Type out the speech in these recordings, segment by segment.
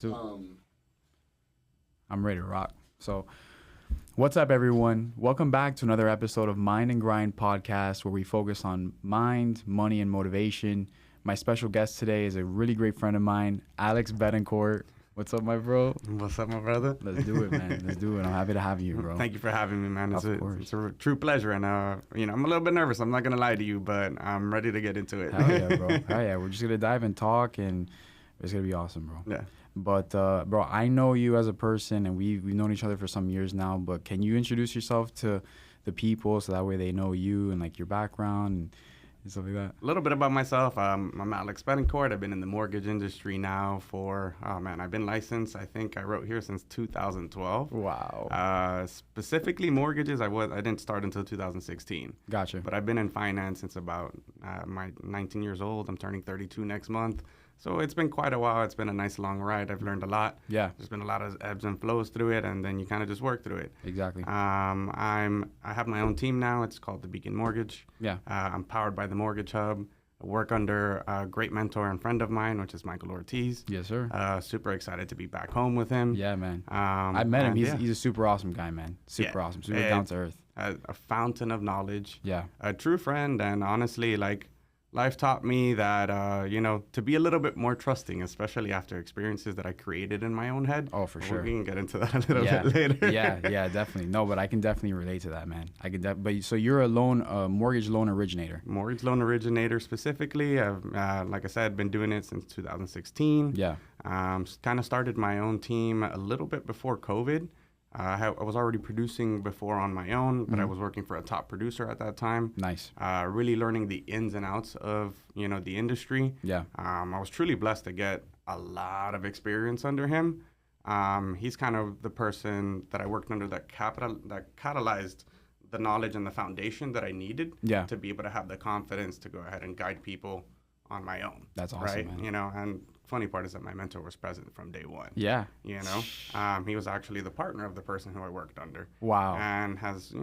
Dude, Um, I'm ready to rock. So, what's up, everyone? Welcome back to another episode of Mind and Grind podcast, where we focus on mind, money, and motivation. My special guest today is a really great friend of mine, Alex Betancourt. What's up, my bro? What's up, my brother? Let's do it, man. Let's do it. I'm happy to have you, bro. Thank you for having me, man. Of course. It's a true pleasure, and I'm a little bit nervous. I'm not gonna lie to you, but I'm ready to get into it. Hell yeah, bro. Hell yeah. We're just gonna dive and talk, and it's gonna be awesome, bro. Yeah. But bro, I know you as a person, and we've known each other for some years now. But can you introduce yourself to the people so that way they know you and like your background and stuff like that? A little bit about myself. I'm Alex Betancourt. I've been in the mortgage industry now for I've been licensed. I think I wrote here since 2012. Wow. Specifically mortgages, I didn't start until 2016. Gotcha. But I've been in finance since about my 19 years old. I'm turning 32 next month. So it's been quite a while. It's been a nice long ride. I've learned a lot. Yeah. There's been a lot of ebbs and flows through it, and then you kind of just work through it. Exactly. I have my own team now. It's called the Beacon Mortgage. Yeah. I'm powered by the Mortgage Hub. I work under a great mentor and friend of mine, which is Michael Ortiz. Yes, sir. Super excited to be back home with him. Yeah, man. I met him. and He's a super awesome guy, man. Super awesome. Super down to earth. A fountain of knowledge. Yeah. A true friend, and honestly, like, life taught me that, to be a little bit more trusting, especially after experiences that I created in my own head. Oh, for sure. We can get into that a little bit later. yeah, definitely. No, but I can definitely relate to that, man. But so you're a mortgage loan originator. Mortgage loan originator specifically. I've, like I said, been doing it since 2016. Yeah. Kind of started my own team a little bit before COVID. I was already producing before on my own, but I was working for a top producer at that time. Nice. Really learning the ins and outs of, the industry. Yeah. I was truly blessed to get a lot of experience under him. He's kind of the person that I worked under that catalyzed the knowledge and the foundation that I needed to be able to have the confidence to go ahead and guide people on my own. That's awesome, right? man. And funny part is that my mentor was present from day one. Yeah. He was actually the partner of the person who I worked under. Wow. And has,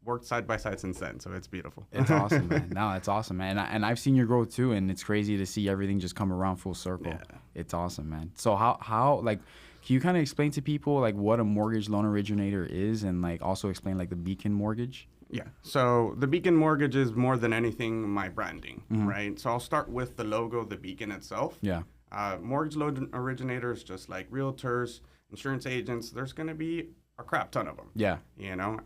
worked side by side since then. So it's beautiful. It's awesome, man. No, it's awesome, man. And I've seen your growth too, and it's crazy to see everything just come around full circle. Yeah. It's awesome, man. So how like, can you kind of explain to people like what a mortgage loan originator is, and like also explain like the Beacon Mortgage? Yeah. So the Beacon Mortgage is more than anything my branding, right? So I'll start with the logo, the Beacon itself. Yeah. Mortgage loan originators, just like realtors, insurance agents, there's going to be a crap ton of them. Yeah.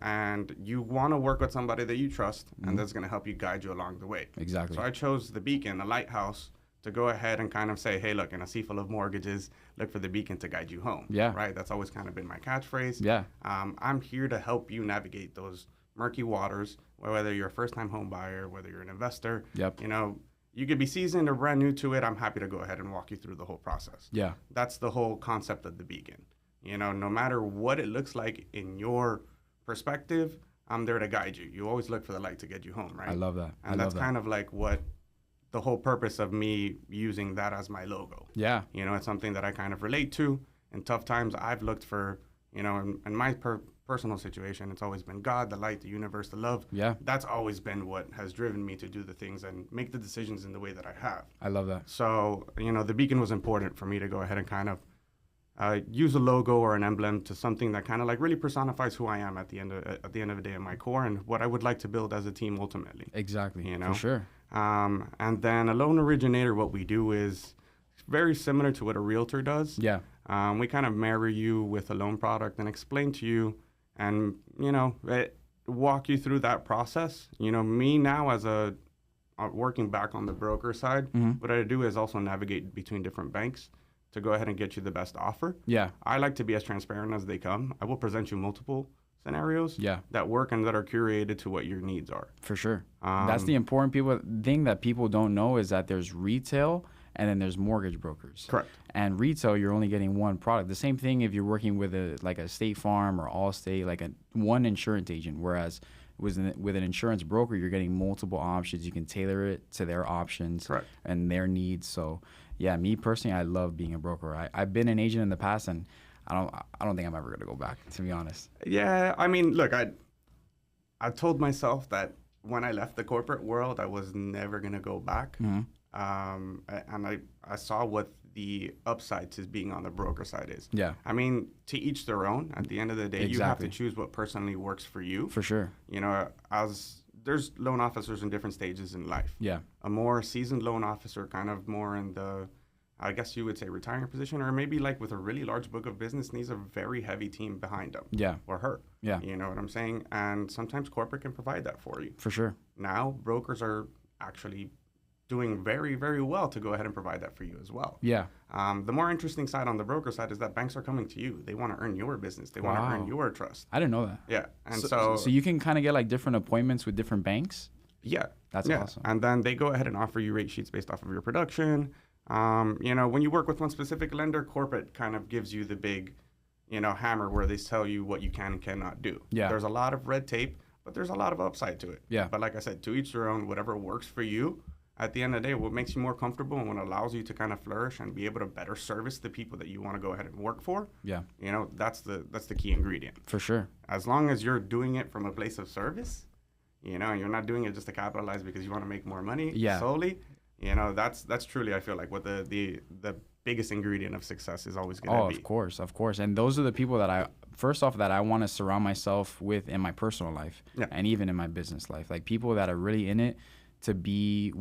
And you want to work with somebody that you trust, and that's going to help you guide you along the way. Exactly. So I chose the Beacon, a lighthouse, to go ahead and kind of say, hey, look, in a sea full of mortgages, look for the Beacon to guide you home. Yeah. Right? That's always kind of been my catchphrase. Yeah. I'm here to help you navigate those murky waters, whether you're a first-time home buyer, whether you're an investor. Yep. You could be seasoned or brand new to it. I'm happy to go ahead and walk you through the whole process. Yeah. That's the whole concept of the Beacon. No matter what it looks like in your perspective, I'm there to guide you. You always look for the light to get you home, right? I love that. And that's kind of like what the whole purpose of me using that as my logo. Yeah. It's something that I kind of relate to. In tough times, I've looked for, in my personal situation, it's always been God, the light, the universe, the love. Yeah. That's always been what has driven me to do the things and make the decisions in the way that I have. I love that. So, the Beacon was important for me to go ahead and kind of use a logo or an emblem to something that kind of like really personifies who I am at the end of the day at my core, and what I would like to build as a team ultimately. Exactly. For sure. And then a loan originator, what we do is very similar to what a realtor does. Yeah. We kind of marry you with a loan product and explain to you and, walk you through that process. Me now as working back on the broker side, what I do is also navigate between different banks to go ahead and get you the best offer. Yeah. I like to be as transparent as they come. I will present you multiple scenarios Yeah. that work and that are curated to what your needs are. For sure. That's the important thing that people don't know, is that there's retail and then there's mortgage brokers. Correct. And retail, you're only getting one product. The same thing if you're working with a State Farm or Allstate, like one insurance agent. Whereas with an insurance broker, you're getting multiple options. You can tailor it to their options. Correct. And their needs. So yeah, me personally, I love being a broker. I've been an agent in the past, and I don't think I'm ever gonna go back, to be honest. Yeah, I mean, look, I told myself that when I left the corporate world, I was never gonna go back. Mm-hmm. And I saw what the upside to being on the broker side is. Yeah. I mean, to each their own. At the end of the day, you have to choose what personally works for you. For sure. You know, as there's loan officers in different stages in life. Yeah. A more seasoned loan officer, kind of more in the, I guess you would say, retiring position, or maybe like with a really large book of business, needs a very heavy team behind them. Yeah. Or her. Yeah. You know what I'm saying? And sometimes corporate can provide that for you. For sure. Now, brokers are actually doing very, very well to go ahead and provide that for you as well. Yeah. The more interesting side on the broker side is that banks are coming to you. They want to earn your business. They want to earn your trust. I didn't know that. Yeah. And so you can kind of get like different appointments with different banks? Yeah. That's awesome. And then they go ahead and offer you rate sheets based off of your production. You know, when you work with one specific lender, corporate kind of gives you the big, you know, hammer where they tell you what you can and cannot do. Yeah. There's a lot of red tape, but there's a lot of upside to it. Yeah. But like I said, to each their own, whatever works for you. At the end of the day, what makes you more comfortable and what allows you to kind of flourish and be able to better service the people that you want to go ahead and work for. Yeah. You know, that's the key ingredient. For sure. As long as you're doing it from a place of service, you know, and you're not doing it just to capitalize because you want to make more money solely, you know, that's truly, I feel like, what the biggest ingredient of success is always going to be. Of course. And those are the people that I want to surround myself with in my personal life and even in my business life. Like people that are really in it to be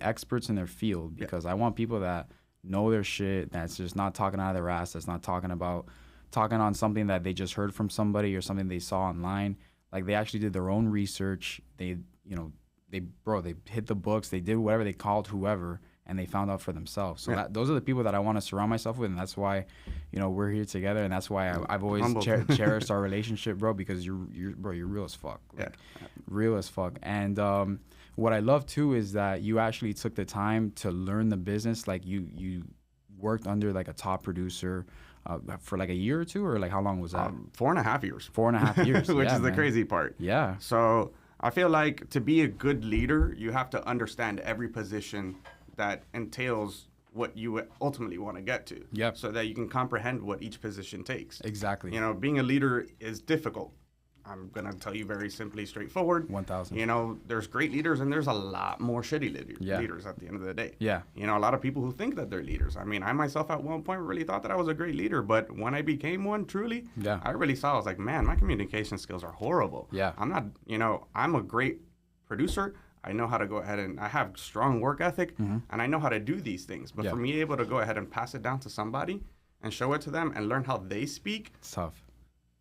experts in their field, because I want people that know their shit, that's just not talking out of their ass, that's not talking on something that they just heard from somebody or something they saw online. Like they actually did their own research. They hit the books, they did whatever they called whoever, and they found out for themselves. So those are the people that I want to surround myself with, and that's why, you know, we're here together, and that's why I've always cherished our relationship, bro, because you're real as fuck. Like, real as fuck. And what I love too is that you actually took the time to learn the business. Like you worked under like a top producer for like a year or two, or like how long was that? 4.5 years. 4.5 years, which is the crazy part. Yeah. So I feel like to be a good leader, you have to understand every position that entails what you ultimately want to get to. Yep. So that you can comprehend what each position takes. Exactly. You know, being a leader is difficult. I'm going to tell you very simply, straightforward. 1,000. You know, there's great leaders and there's a lot more shitty leaders at the end of the day. Yeah. You know, a lot of people who think that they're leaders. I mean, I myself at one point really thought that I was a great leader, but when I became one, truly, I really saw, I was like, man, my communication skills are horrible. Yeah. I'm not, you know, I'm a great producer. I know how to go ahead and I have strong work ethic and I know how to do these things. But for me able to go ahead and pass it down to somebody and show it to them and learn how they speak. It's tough.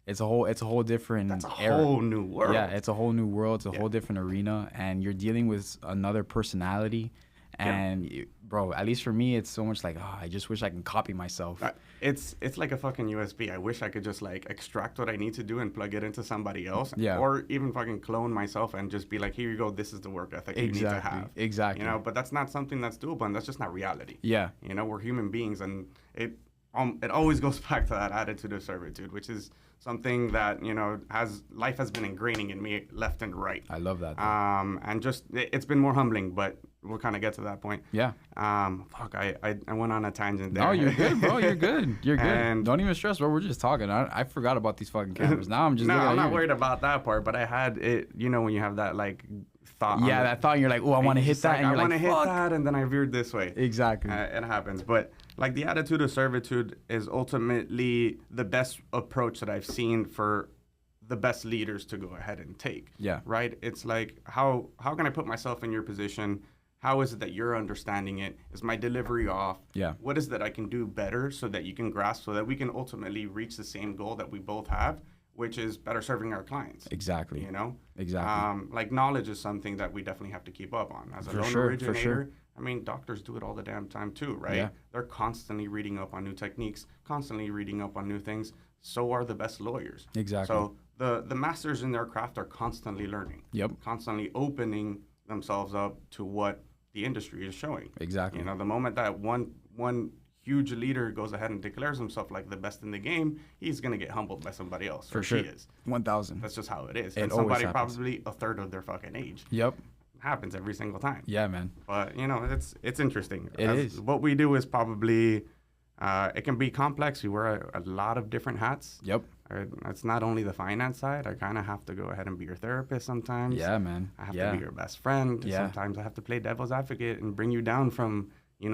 It's a whole different That's a era. whole new world. Yeah, it's a whole new world. It's a whole different arena, and you're dealing with another personality. And bro, at least for me, it's so much like, I just wish I can copy myself. It's like a fucking USB. I wish I could just like extract what I need to do and plug it into somebody else. Yeah. Or even fucking clone myself and just be like, here you go. This is the work ethic you need to have. Exactly. You know, but that's not something that's doable, and that's just not reality. Yeah. You know, we're human beings, and it always goes back to that attitude of servitude, which is something that, you know, life has been ingraining in me left and right. I love that. And just it's been more humbling, but we'll kind of get to that point. Yeah. I went on a tangent there. No, you're good, bro. You're good. You're good. And don't even stress, bro. We're just talking. I forgot about these fucking cameras. Now I'm just no, looking I'm at not you. worried about that part, but I had it, you know, when you have that like thought. Yeah, that thought, and you're like, oh, I want to hit that, and you're I want like, to hit fuck. that, and then I veered this way. Exactly. It happens, but like the attitude of servitude is ultimately the best approach that I've seen for the best leaders to go ahead and take. Yeah. Right? It's like, how can I put myself in your position? How is it that you're understanding it? Is my delivery off? Yeah. What is that I can do better so that you can grasp, so that we can ultimately reach the same goal that we both have, which is better serving our clients. Exactly. You know? Exactly. Like knowledge is something that we definitely have to keep up on. As a loan originator, I mean, doctors do it all the damn time too, right? Yeah. They're constantly reading up on new techniques, constantly reading up on new things. So are the best lawyers. Exactly. So the masters in their craft are constantly learning. Yep. Constantly opening themselves up to what the industry is showing. Exactly. You know, the moment that one huge leader goes ahead and declares himself like the best in the game, he's going to get humbled by somebody else. For sure. He is. 1,000. That's just how it is. It And always somebody happens. probably a third of their fucking age. Yep. Happens every single time. Yeah, man. But, you know, it's interesting. It is. What we do is probably, it can be complex. We wear a lot of different hats. Yep. It's not only the finance side. I kind of have to go ahead and be your therapist sometimes. Yeah, man. I have to be your best friend. Yeah. Sometimes I have to play devil's advocate and bring you down from,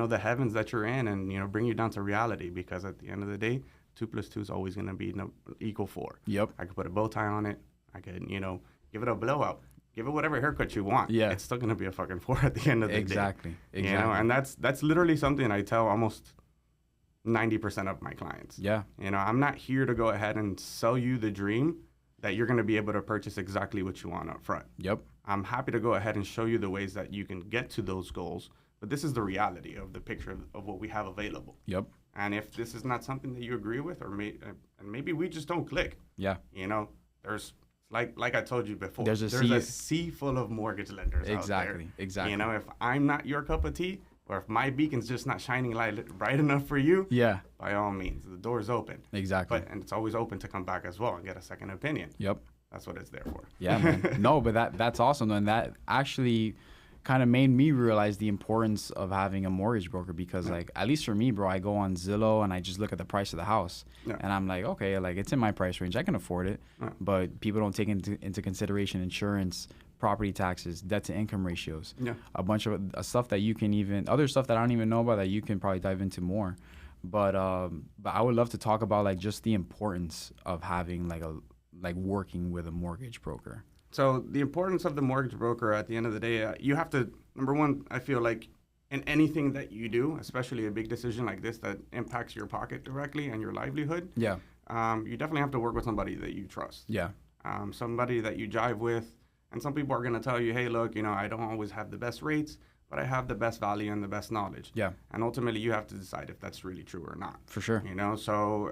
the heavens that you're in and, bring you down to reality, because at the end of the day, 2 + 2 is always going to be equal 4. Yep. I could put a bow tie on it. I could, give it a blowout. Give it whatever haircut you want. Yeah. It's still going to be a fucking 4 at the end of the day. Exactly. And that's literally something I tell almost 90% of my clients. Yeah. I'm not here to go ahead and sell you the dream that you're going to be able to purchase exactly what you want up front. Yep. I'm happy to go ahead and show you the ways that you can get to those goals, but this is the reality of the picture of what we have available. Yep. And if this is not something that you agree with, or maybe we just don't click. Yeah. There's like I told you before. There's a sea full of mortgage lenders out there. Exactly. If I'm not your cup of tea, or if my beacon's just not shining light bright enough for you, yeah, by all means, the door's open. Exactly. And it's always open to come back as well and get a second opinion. Yep. That's what it's there for. Yeah, man. No, but that's awesome. And that actually kind of made me realize the importance of having a mortgage broker, because like, at least for me, bro, I go on Zillow and I just look at the price of the house and I'm like, okay, like it's in my price range. I can afford it. But people don't take into consideration insurance, property taxes, debt to income ratios, a bunch of stuff that you can other stuff that I don't even know about that you can probably dive into more. But I would love to talk about like just the importance of having working with a mortgage broker. So the importance of the mortgage broker at the end of the day, you have to, number one, I feel like in anything that you do, especially a big decision like this that impacts your pocket directly and your livelihood, you definitely have to work with somebody that you trust. Yeah. Somebody that you jive with. And some people are going to tell you, hey, look, I don't always have the best rates, but I have the best value and the best knowledge. Yeah. And ultimately, you have to decide if that's really true or not. For sure. So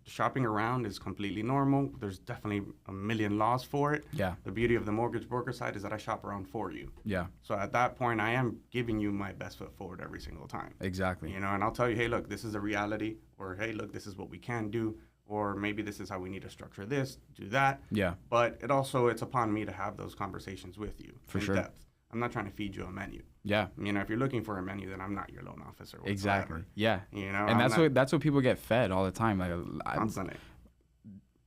shopping around is completely normal. There's definitely a million laws for it. Yeah. The beauty of the mortgage broker side is that I shop around for you. Yeah. So at that point, I am giving you my best foot forward every single time. Exactly. And I'll tell you, hey, look, this is a reality, or hey, look, this is what we can do, or maybe this is how we need to structure this, do that. Yeah. But it's upon me to have those conversations with you in depth. I'm not trying to feed you a menu. Yeah. If you're looking for a menu, then I'm not your loan officer whatsoever. Exactly. Yeah. And that's what people get fed all the time. Like constantly.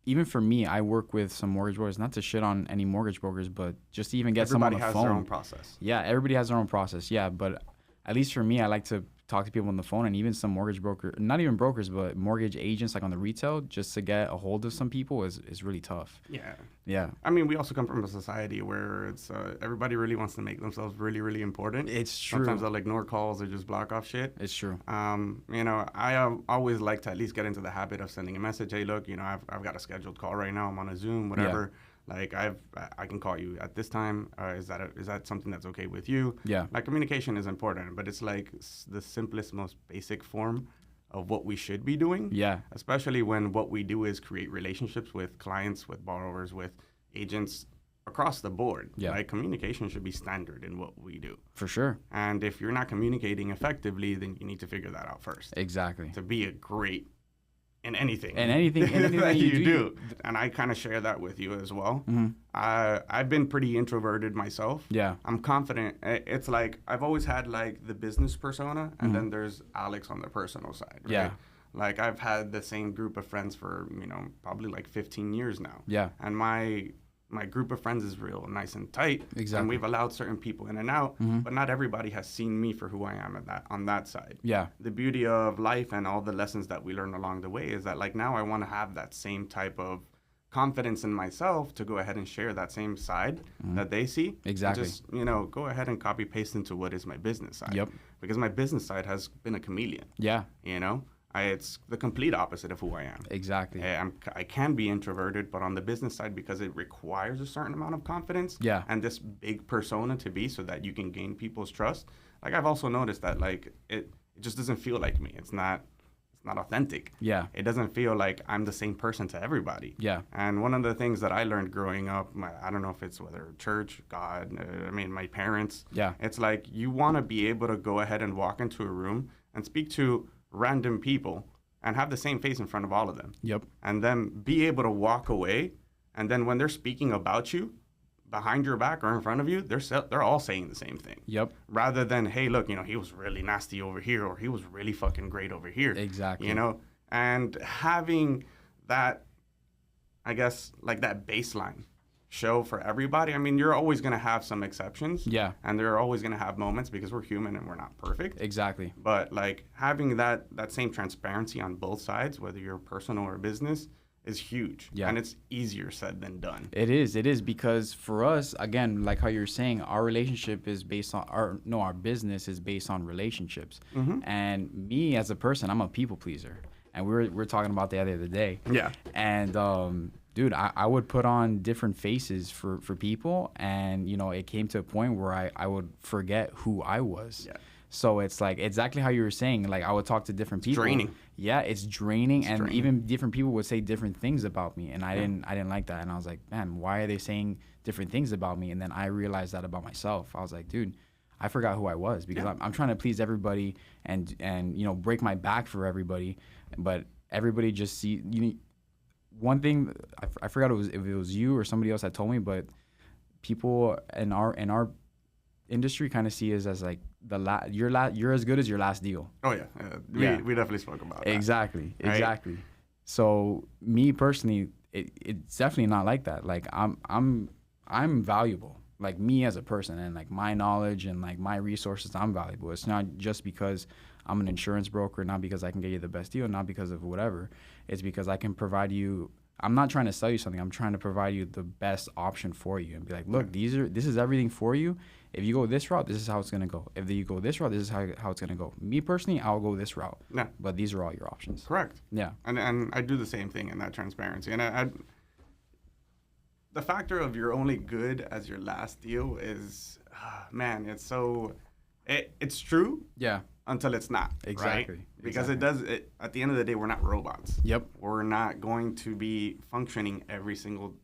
Even for me, I work with some mortgage brokers, not to shit on any mortgage brokers, but just to even get someone on the phone. Everybody has their own process. Yeah, everybody has their own process. Yeah, but at least for me, I like to talk to people on the phone, and even some mortgage broker, not even brokers, but mortgage agents, like on the retail, just to get a hold of some people is really tough. Yeah. Yeah. I mean, we also come from a society where it's everybody really wants to make themselves really, really important. It's true. Sometimes they'll ignore calls or just block off shit. It's true. I always like to at least get into the habit of sending a message. Hey, look, I've got a scheduled call right now. I'm on a Zoom, whatever. Yeah. Like I can call you at this time. Is that something that's okay with you? Yeah. Like communication is important, but it's like the simplest, most basic form of what we should be doing. Yeah. Especially when what we do is create relationships with clients, with borrowers, with agents across the board. Yeah. Like communication should be standard in what we do. For sure. And if you're not communicating effectively, then you need to figure that out first. Exactly. To be a great in anything. And anything that you do. And I kind of share that with you as well. Mm-hmm. I've been pretty introverted myself. Yeah. I'm confident. It's like I've always had like the business persona, and then there's Alex on the personal side. Right? Yeah. Like I've had the same group of friends for, probably like 15 years now. Yeah. And my group of friends is real nice and tight. Exactly. And we've allowed certain people in and out, but not everybody has seen me for who I am on that side. Yeah. The beauty of life and all the lessons that we learn along the way is that like now I want to have that same type of confidence in myself to go ahead and share that same side that they see. Exactly. Just, go ahead and copy paste into what is my business side. Yep. Because my business side has been a chameleon. Yeah. It's the complete opposite of who I am. Exactly. I can be introverted, but on the business side, because it requires a certain amount of confidence and this big persona to be so that you can gain people's trust. Like I've also noticed that like it just doesn't feel like me. It's not authentic. Yeah. It doesn't feel like I'm the same person to everybody. Yeah. And one of the things that I learned growing up, I don't know if it's whether church, God, my parents. Yeah. It's like you want to be able to go ahead and walk into a room and speak to random people and have the same face in front of all of them. Yep. And then be able to walk away, and then when they're speaking about you behind your back or in front of you, they're all saying the same thing. Yep. Rather than, hey, look, he was really nasty over here, or he was really fucking great over here. Exactly. And having that, I guess, like that baseline show for everybody. I mean, you're always going to have some exceptions. Yeah. And they're always going to have moments because we're human and we're not perfect. Exactly. But like having that same transparency on both sides, whether you're personal or business, is huge. Yeah. And it's easier said than done. It is because for us, again, like how you're saying, our relationship is based on our business is based on relationships. Mm-hmm. And me as a person, I'm a people pleaser. And we're talking about the other day. Yeah. And dude, I would put on different faces for people, and you know, it came to a point where I would forget who I was. Yeah. So it's like exactly how you were saying, like I would talk to different people. Draining. Yeah, it's draining, and draining. even different people would say different things about me, and I didn't like that, and I was like, man, why are they saying different things about me? And then I realized that about myself. I was like, dude, I forgot who I was because I'm trying to please everybody and you know, break my back for everybody, but everybody just see you. One thing I forgot if it was you or somebody else that told me, but people in our industry kind of see us as like you're as good as your last deal. Oh yeah. We definitely spoke about that. Exactly. Right? Exactly. So me personally, it's definitely not like that. Like I'm valuable. Like me as a person, and like my knowledge and like my resources, I'm valuable. It's not just because I'm an insurance broker, not because I can get you the best deal, not because of whatever. It's because I can provide you. I'm not trying to sell you something. I'm trying to provide you the best option for you and be like, look, this is everything for you. If you go this route, this is how it's going to go. If you go this route, this is how it's going to go. Me personally, I'll go this route. Yeah. But these are all your options. Correct. Yeah. And I do the same thing in that transparency. And the factor of you're only good as your last deal is, man, it's so, it's true. Yeah. Until it's not. Exactly. Right? Because exactly. At the end of the day, we're not robots. Yep. We're not going to be functioning every single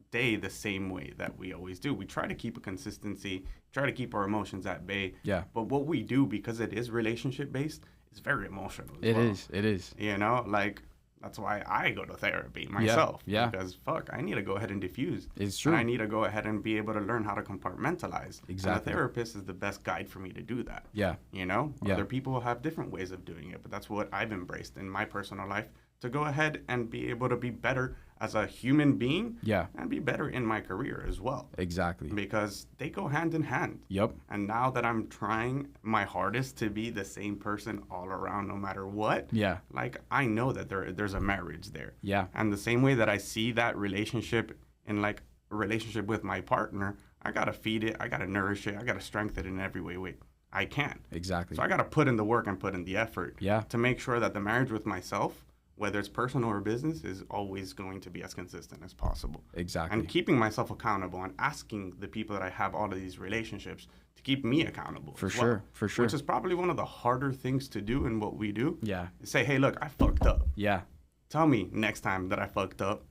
day the same way that we always do. We try to keep a consistency, try to keep our emotions at bay. Yeah. But what we do, because it is relationship based, is very emotional as well. It is. You know, like that's why I go to therapy myself. Yeah. Because fuck, I need to go ahead and diffuse. It's true. And I need to go ahead and be able to learn how to compartmentalize. Exactly. And a therapist is the best guide for me to do that. Yeah. You know, Yeah. other people have different ways of doing it, but that's what I've embraced in my personal life, to go ahead and be able to be better as a human being. Yeah. And be better in my career as well. Exactly. Because they go hand in hand. Yep. And now that I'm trying my hardest to be the same person all around, no matter what, Yeah. like I know that there's a marriage there. Yeah. And the same way that I see that relationship in like a relationship with my partner, I gotta feed it, I gotta nourish it, I gotta strengthen it in every way I can. Exactly. So I gotta put in the work and put in the effort. Yeah. To make sure that the marriage with myself, whether it's personal or business, is always going to be as consistent as possible. Exactly. And keeping myself accountable and asking the people that I have all of these relationships to keep me accountable. For as sure. well, For sure. Which is probably one of the harder things to do in what we do. Yeah. Is say, hey, look, I fucked up. Yeah. Tell me next time that I fucked up,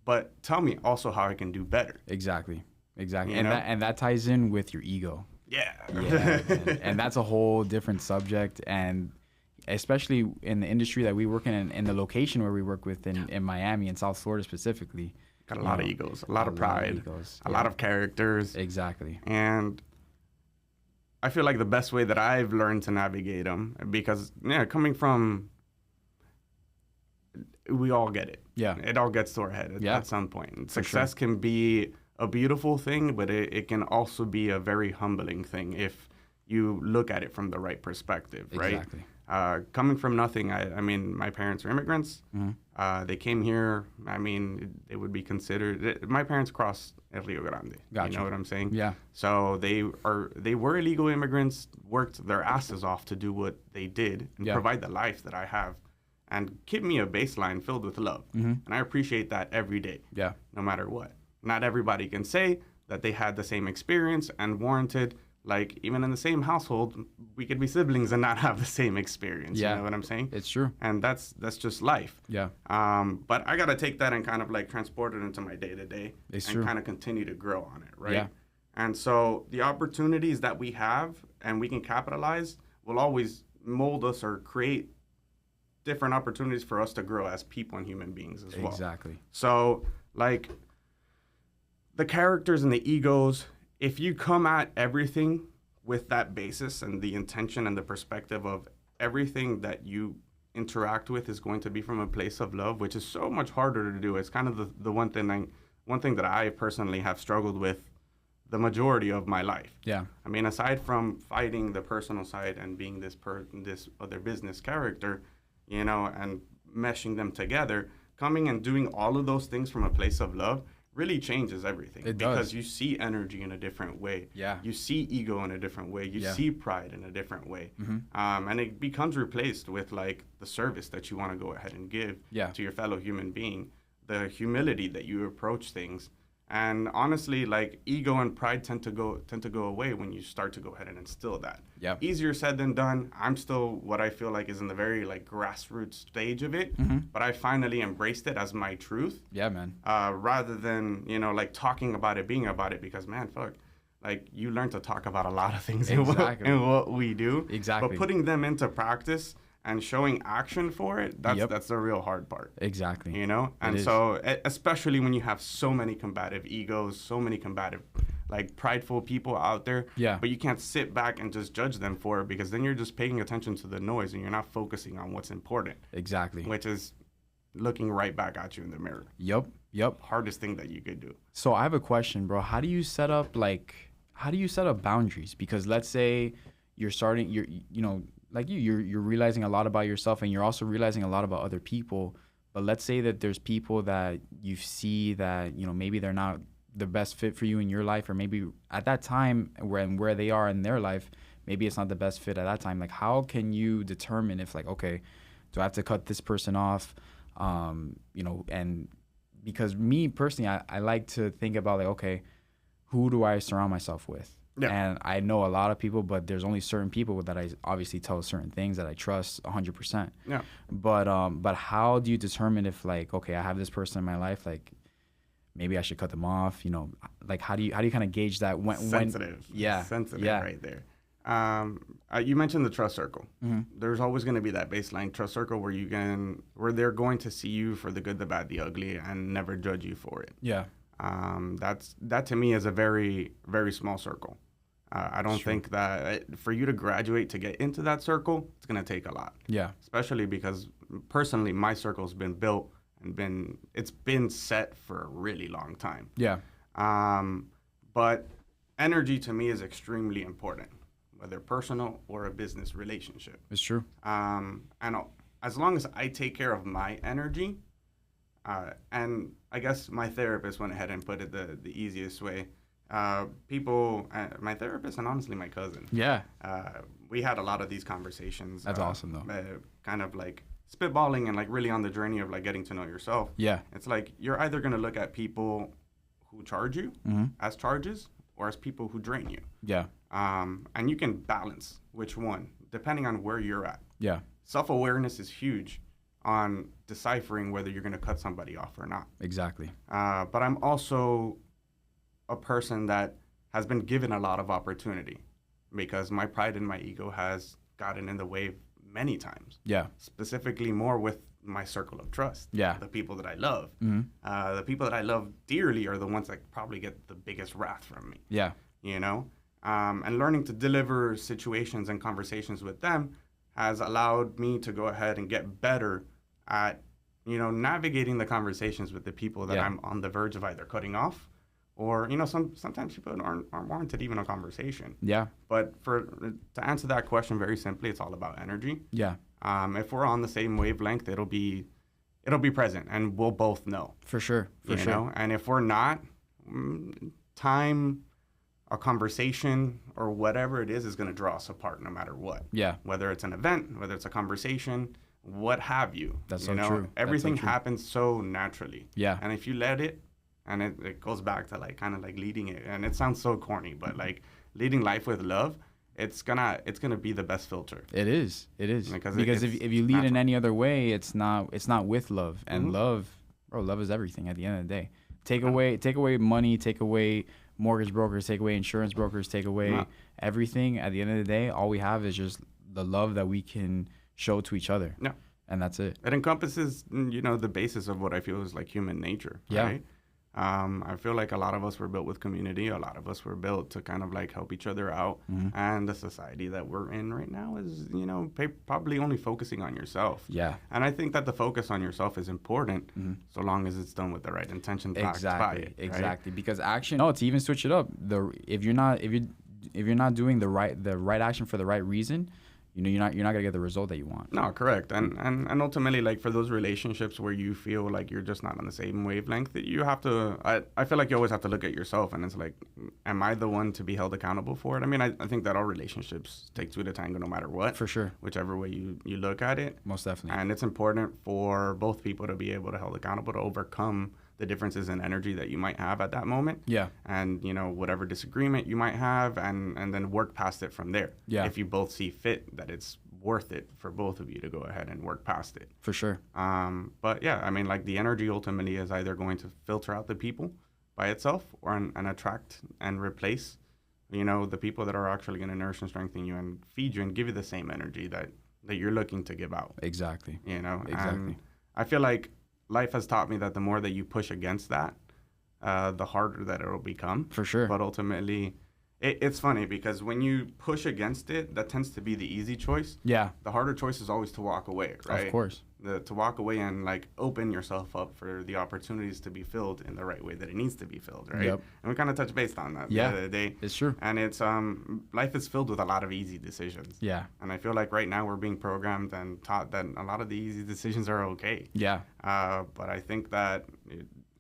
but tell me also how I can do better. Exactly. Exactly. You And know? that ties in with your ego. Yeah. Yeah. and that's a whole different subject, and especially in the industry that we work in the location where we work with in Miami and South Florida specifically. Got a lot of egos, a lot of pride, a yeah. lot of characters. Exactly. And I feel like the best way that I've learned to navigate them, because coming from, we all get it. Yeah. It all gets to our head at some point. And For success sure. can be a beautiful thing, but it can also be a very humbling thing if you look at it from the right perspective, right? Exactly. Coming from nothing, I mean, my parents are immigrants. Mm-hmm. They came here. I mean, they would be considered. My parents crossed El Rio Grande. Gotcha. You know what I'm saying? Yeah. So they were illegal immigrants, worked their asses off to do what they did and provide the life that I have, and give me a baseline filled with love. Mm-hmm. And I appreciate that every day. Yeah. No matter what. Not everybody can say that they had the same experience and warranted. Like, even in the same household, we could be siblings and not have the same experience. Yeah. You know what I'm saying? It's true. And that's just life. Yeah. But I got to take that and kind of like transport it into my day-to-day and true. kind of continue to grow on it, right? Yeah. And so the opportunities that we have and we can capitalize will always mold us or create different opportunities for us to grow as people and human beings as well. Exactly. So, like, the characters and the egos, if you come at everything with that basis and the intention and the perspective of everything that you interact with is going to be from a place of love, which is so much harder to do. It's kind of the one one thing that I personally have struggled with the majority of my life. Yeah. I mean, aside from fighting the personal side and being this other business character, you know, and meshing them together, coming and doing all of those things from a place of love really changes everything. It because does. you see energy in a different way. Yeah. You see ego in a different way. You Yeah. see pride in a different way. And it becomes replaced with like the service that you want to go ahead and give Yeah. to your fellow human being, the humility that you approach things. And honestly, like ego and pride tend to go away when you start to go ahead and instill that. Yep. Easier said than done. I'm still what I feel like is in the very like grassroots stage of it, but I finally embraced it as my truth. Yeah, man. Rather than, you know, like talking about it, being about it, because man, fuck, like you learn to talk about a lot of things Exactly. in what we do. Exactly. But putting them into practice and showing action for it, that's the real hard part. Exactly. You know? And so, especially when you have so many combative egos, so many combative, like prideful people out there, but you can't sit back and just judge them for it, because then you're just paying attention to the noise and you're not focusing on what's important. Exactly. Which is looking right back at you in the mirror. Yep. Hardest thing that you could do. So I have a question, bro. How do you set up boundaries? Because let's say you're starting, you know, like you're realizing a lot about yourself, and you're also realizing a lot about other people. But let's say that there's people that you see that, you know, maybe they're not the best fit for you in your life, or maybe at that time where they are in their life, maybe it's not the best fit at that time. Like, how can you determine if, like, okay, do I have to cut this person off? You know, and because me personally, I like to think about, like, okay, who do I surround myself with? Yeah. And I know a lot of people, but there's only certain people that I obviously tell certain things that I trust 100%. Yeah. But how do you determine if, like, okay, I have this person in my life, like, maybe I should cut them off? You know, like, how do you kind of gauge that when sensitive right there. You mentioned the trust circle. There's always going to be that baseline trust circle where they're going to see you for the good, the bad, the ugly, and never judge you for it. Yeah. That to me is a very, very small circle. I don't think that for you to graduate to get into that circle, it's going to take a lot. Yeah. Especially because personally, my circle's been built and it's been set for a really long time. Yeah. But energy to me is extremely important, whether personal or a business relationship. It's true. And as long as I take care of my energy, and I guess my therapist went ahead and put it the easiest way. My therapist and honestly my cousin. Yeah. We had a lot of these conversations. That's awesome though. Kind of like spitballing and like really on the journey of like getting to know yourself. Yeah. It's like you're either going to look at people who charge you as charges or as people who drain you. Yeah. And you can balance which one depending on where you're at. Yeah. Self-awareness is huge on deciphering whether you're going to cut somebody off or not. Exactly. But I'm also a person that has been given a lot of opportunity because my pride and my ego has gotten in the way many times. Yeah. Specifically more with my circle of trust. Yeah. The people that I love. The people that I love dearly are the ones that probably get the biggest wrath from me. Yeah. You know? And learning to deliver situations and conversations with them has allowed me to go ahead and get better at, you know, navigating the conversations with the people that I'm on the verge of either cutting off or, you know, sometimes people aren't warranted even a conversation. Yeah. But to answer that question very simply, it's all about energy. Yeah. If we're on the same wavelength, it'll be present and we'll both know. For sure. For sure. Know? And if we're not, time, a conversation or whatever it is going to draw us apart no matter what. Yeah. Whether it's an event, whether it's a conversation, what have you. That's so true. Everything happens so naturally. Yeah. And if you let it, and it goes back to like kind of like leading it, and it sounds so corny, but like leading life with love, it's gonna be the best filter. It is. Because if you lead natural. In any other way, it's not with love. And love is everything at the end of the day. Take away money, take away mortgage brokers, take away insurance brokers, take away everything. At the end of the day, all we have is just the love that we can show to each other. Yeah. And that's it. It encompasses, you know, the basis of what I feel is like human nature. Yeah. Right? I feel like a lot of us were built with community. A lot of us were built to kind of like help each other out. And the society that we're in right now is, probably only focusing on yourself. Yeah. And I think that the focus on yourself is important so long as it's done with the right intention. Exactly. Right? Because action. No, to even switch it up, if you're not doing the right action for the right reason, you're not gonna get the result that you want. No, correct. And ultimately, like for those relationships where you feel like you're just not on the same wavelength, you have to. I feel like you always have to look at yourself, and it's like, am I the one to be held accountable for it? I mean, I think that all relationships take two to tango, no matter what. For sure. Whichever way you look at it. Most definitely. And it's important for both people to be able to hold accountable to overcome the differences in energy that you might have at that moment. Yeah. And, whatever disagreement you might have and then work past it from there. Yeah. If you both see fit that it's worth it for both of you to go ahead and work past it. For sure. But yeah, I mean, like the energy ultimately is either going to filter out the people by itself or and attract and replace, the people that are actually going to nourish and strengthen you and feed you and give you the same energy that you're looking to give out. Exactly. Exactly. And I feel like life has taught me that the more that you push against that, the harder that it'll become. For sure. But ultimately, it's funny because when you push against it, that tends to be the easy choice. Yeah. The harder choice is always to walk away, right? Of course. To walk away and like open yourself up for the opportunities to be filled in the right way that it needs to be filled, right? Yep. And we kind of touched base on that the other day. It's true. And it's life is filled with a lot of easy decisions. Yeah. And I feel like right now we're being programmed and taught that a lot of the easy decisions are okay. Yeah. But I think that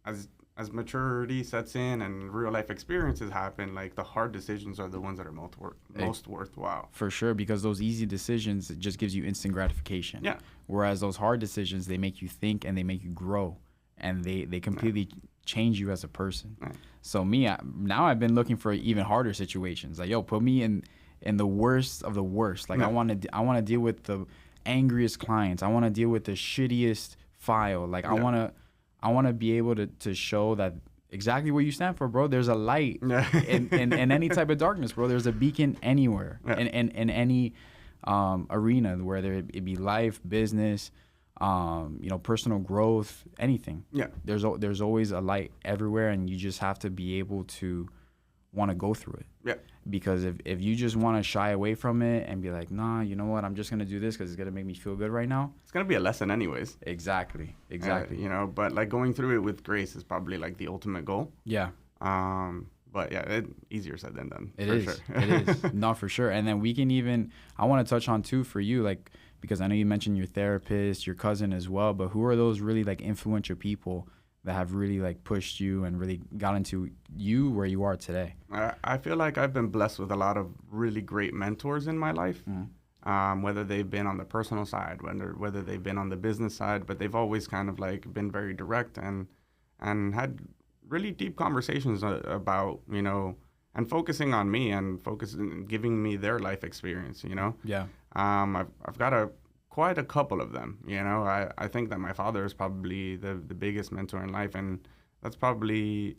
as maturity sets in and real life experiences happen, like the hard decisions are the ones that are most worthwhile. For sure, because those easy decisions, it just gives you instant gratification. Yeah. Whereas those hard decisions, they make you think and they make you grow, and they completely change you as a person. Right. So now I've been looking for even harder situations. Like, put me in the worst of the worst. Like I want to deal with the angriest clients. I want to deal with the shittiest file. Like I want to be able to show that exactly what you stand for, bro. There's a light in any type of darkness, bro. There's a beacon anywhere in any arena, whether it be life, business, personal growth, anything. Yeah. There's always a light everywhere, and you just have to be able to want to go through it. Yeah. Because if you just want to shy away from it and be like, nah, you know what, I'm just going to do this because it's going to make me feel good right now. It's going to be a lesson anyways. Exactly. But like going through it with grace is probably like the ultimate goal. Yeah. But yeah, easier said than done. It is. Sure. It is. No, for sure. And then we can I want to touch on too for you, like, because I know you mentioned your therapist, your cousin as well, but who are those really like influential people that have really like pushed you and really got into you where you are today? I feel like I've been blessed with a lot of really great mentors in my life, whether they've been on the personal side, whether they've been on the business side, but they've always kind of like been very direct and had really deep conversations about, and focusing on me and giving me their life experience, Yeah. I've got quite a couple of them, I think that my father is probably the biggest mentor in life, and that's probably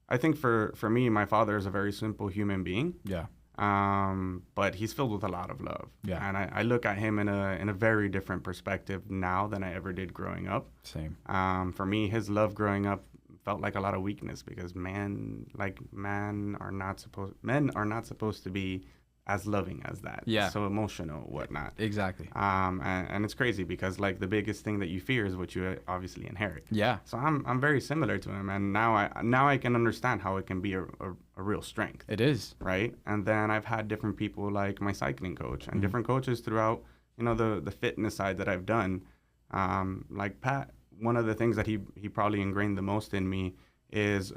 I think for me, my father is a very simple human being. Yeah. But he's filled with a lot of love. Yeah. And I look at him in a very different perspective now than I ever did growing up. Same. For me, his love growing up felt like a lot of weakness because men are not supposed to be as loving as that. Yeah. So emotional, whatnot. Exactly. And it's crazy because like the biggest thing that you fear is what you obviously inherit. Yeah. So I'm very similar to him, and now I can understand how it can be a real strength. It is. Right. And then I've had different people like my cycling coach and different coaches throughout, the fitness side that I've done. Like Pat, one of the things that he probably ingrained the most in me is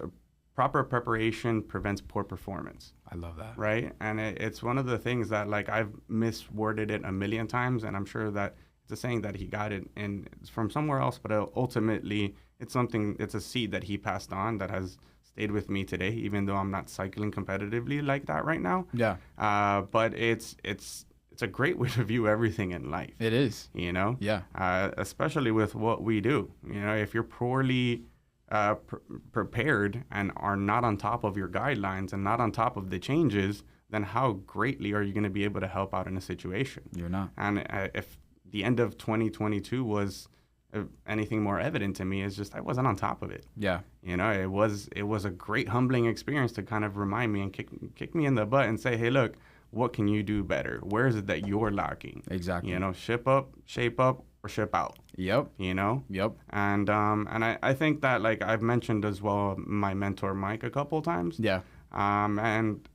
proper preparation prevents poor performance. I love that. Right. And it's one of the things that like I've misworded it a million times, and I'm sure that it's a saying that he got it from somewhere else, but ultimately it's a seed that he passed on that has stayed with me today, even though I'm not cycling competitively like that right now. Yeah. But it's a great way to view everything in life. It is. Yeah. Especially with what we do. If you're poorly prepared and are not on top of your guidelines and not on top of the changes, then how greatly are you going to be able to help out in a situation? You're not. And if the end of 2022 was anything more evident to me is just I wasn't on top of it. Yeah. You know, it was a great humbling experience to kind of remind me and kick me in the butt and say, hey, look, what can you do better? Where is it that you're lacking? Exactly. You know, ship up, shape up, or ship out. Yep. You know? Yep. And I think that, like, I've mentioned as well my mentor Mike a couple times. Yeah. And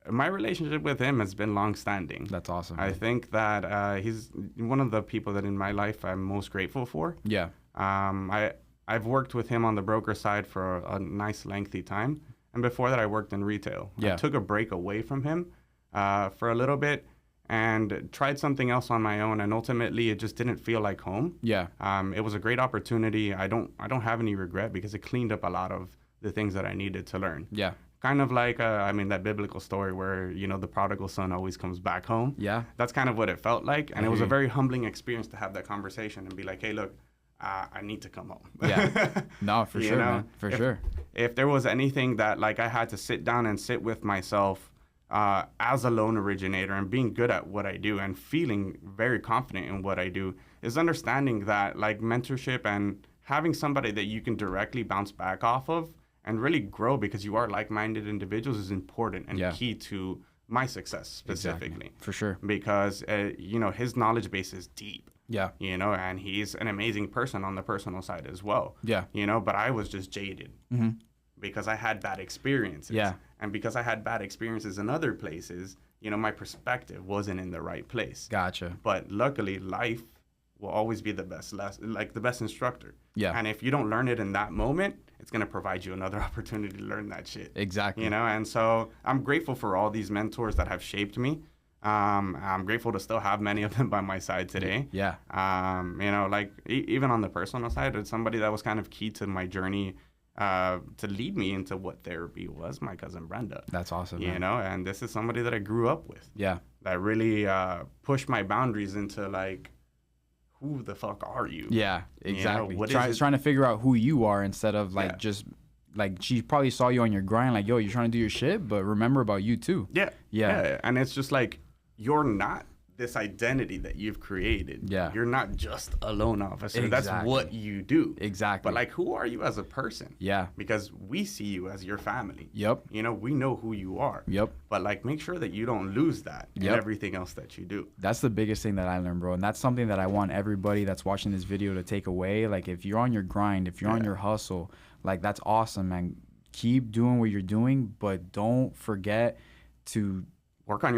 my relationship with him has been long-standing. That's awesome. I think that he's one of the people that in my life I'm most grateful for. Yeah. I've worked with him on the broker side for a nice lengthy time, and before that I worked in retail. Yeah. I took a break away from him for a little bit and tried something else on my own, and ultimately it just didn't feel like home. Yeah. It was a great opportunity. I don't have any regret because it cleaned up a lot of the things that I needed to learn. Yeah. Kind of like, that biblical story where, you know, the prodigal son always comes back home. Yeah. That's kind of what it felt like. And it was a agree. very humbling experience to have that conversation and be like, hey, look, I need to come home. Yeah. No, for sure, man. For sure. If there was anything that, like, I had to sit down and sit with myself as a loan originator and being good at what I do and feeling very confident in what I do, is understanding that, like, mentorship and having somebody that you can directly bounce back off of and really grow because you are like-minded individuals is important and key to my success specifically. Exactly. For sure. Because, you know, his knowledge base is deep. Yeah. You know, and he's an amazing person on the personal side as well. Yeah. You know, but I was just jaded because I had bad experiences. Yeah. And because I had bad experiences in other places, you know, my perspective wasn't in the right place. Gotcha. But luckily, life will always be the best instructor. Yeah. And if you don't learn it in that moment, it's going to provide you another opportunity to learn that shit. Exactly. You know, and so I'm grateful for all these mentors that have shaped me. I'm grateful to still have many of them by my side today. Yeah. You know, like even on the personal side, it's somebody that was kind of key to my journey to lead me into what therapy was, my cousin Brenda. That's awesome. You know, and this is somebody that I grew up with. Yeah. That really pushed my boundaries into, like, who the fuck are you? Yeah, exactly. You know, trying to figure out who you are instead of, like, just, like, she probably saw you on your grind, like, yo, you're trying to do your shit, but remember about you too. Yeah. And it's just like, you're not this identity that you've created. Yeah. You're not just a loan officer. Exactly. That's what you do. Exactly. But, like, who are you as a person? Yeah. Because we see you as your family. Yep. You know, we know who you are. Yep. But, like, make sure that you don't lose that in everything else that you do. That's the biggest thing that I learned, bro. And that's something that I want everybody that's watching this video to take away. Like, if you're on your grind, if you're on your hustle, like, that's awesome, man. Keep doing what you're doing, but don't forget to work on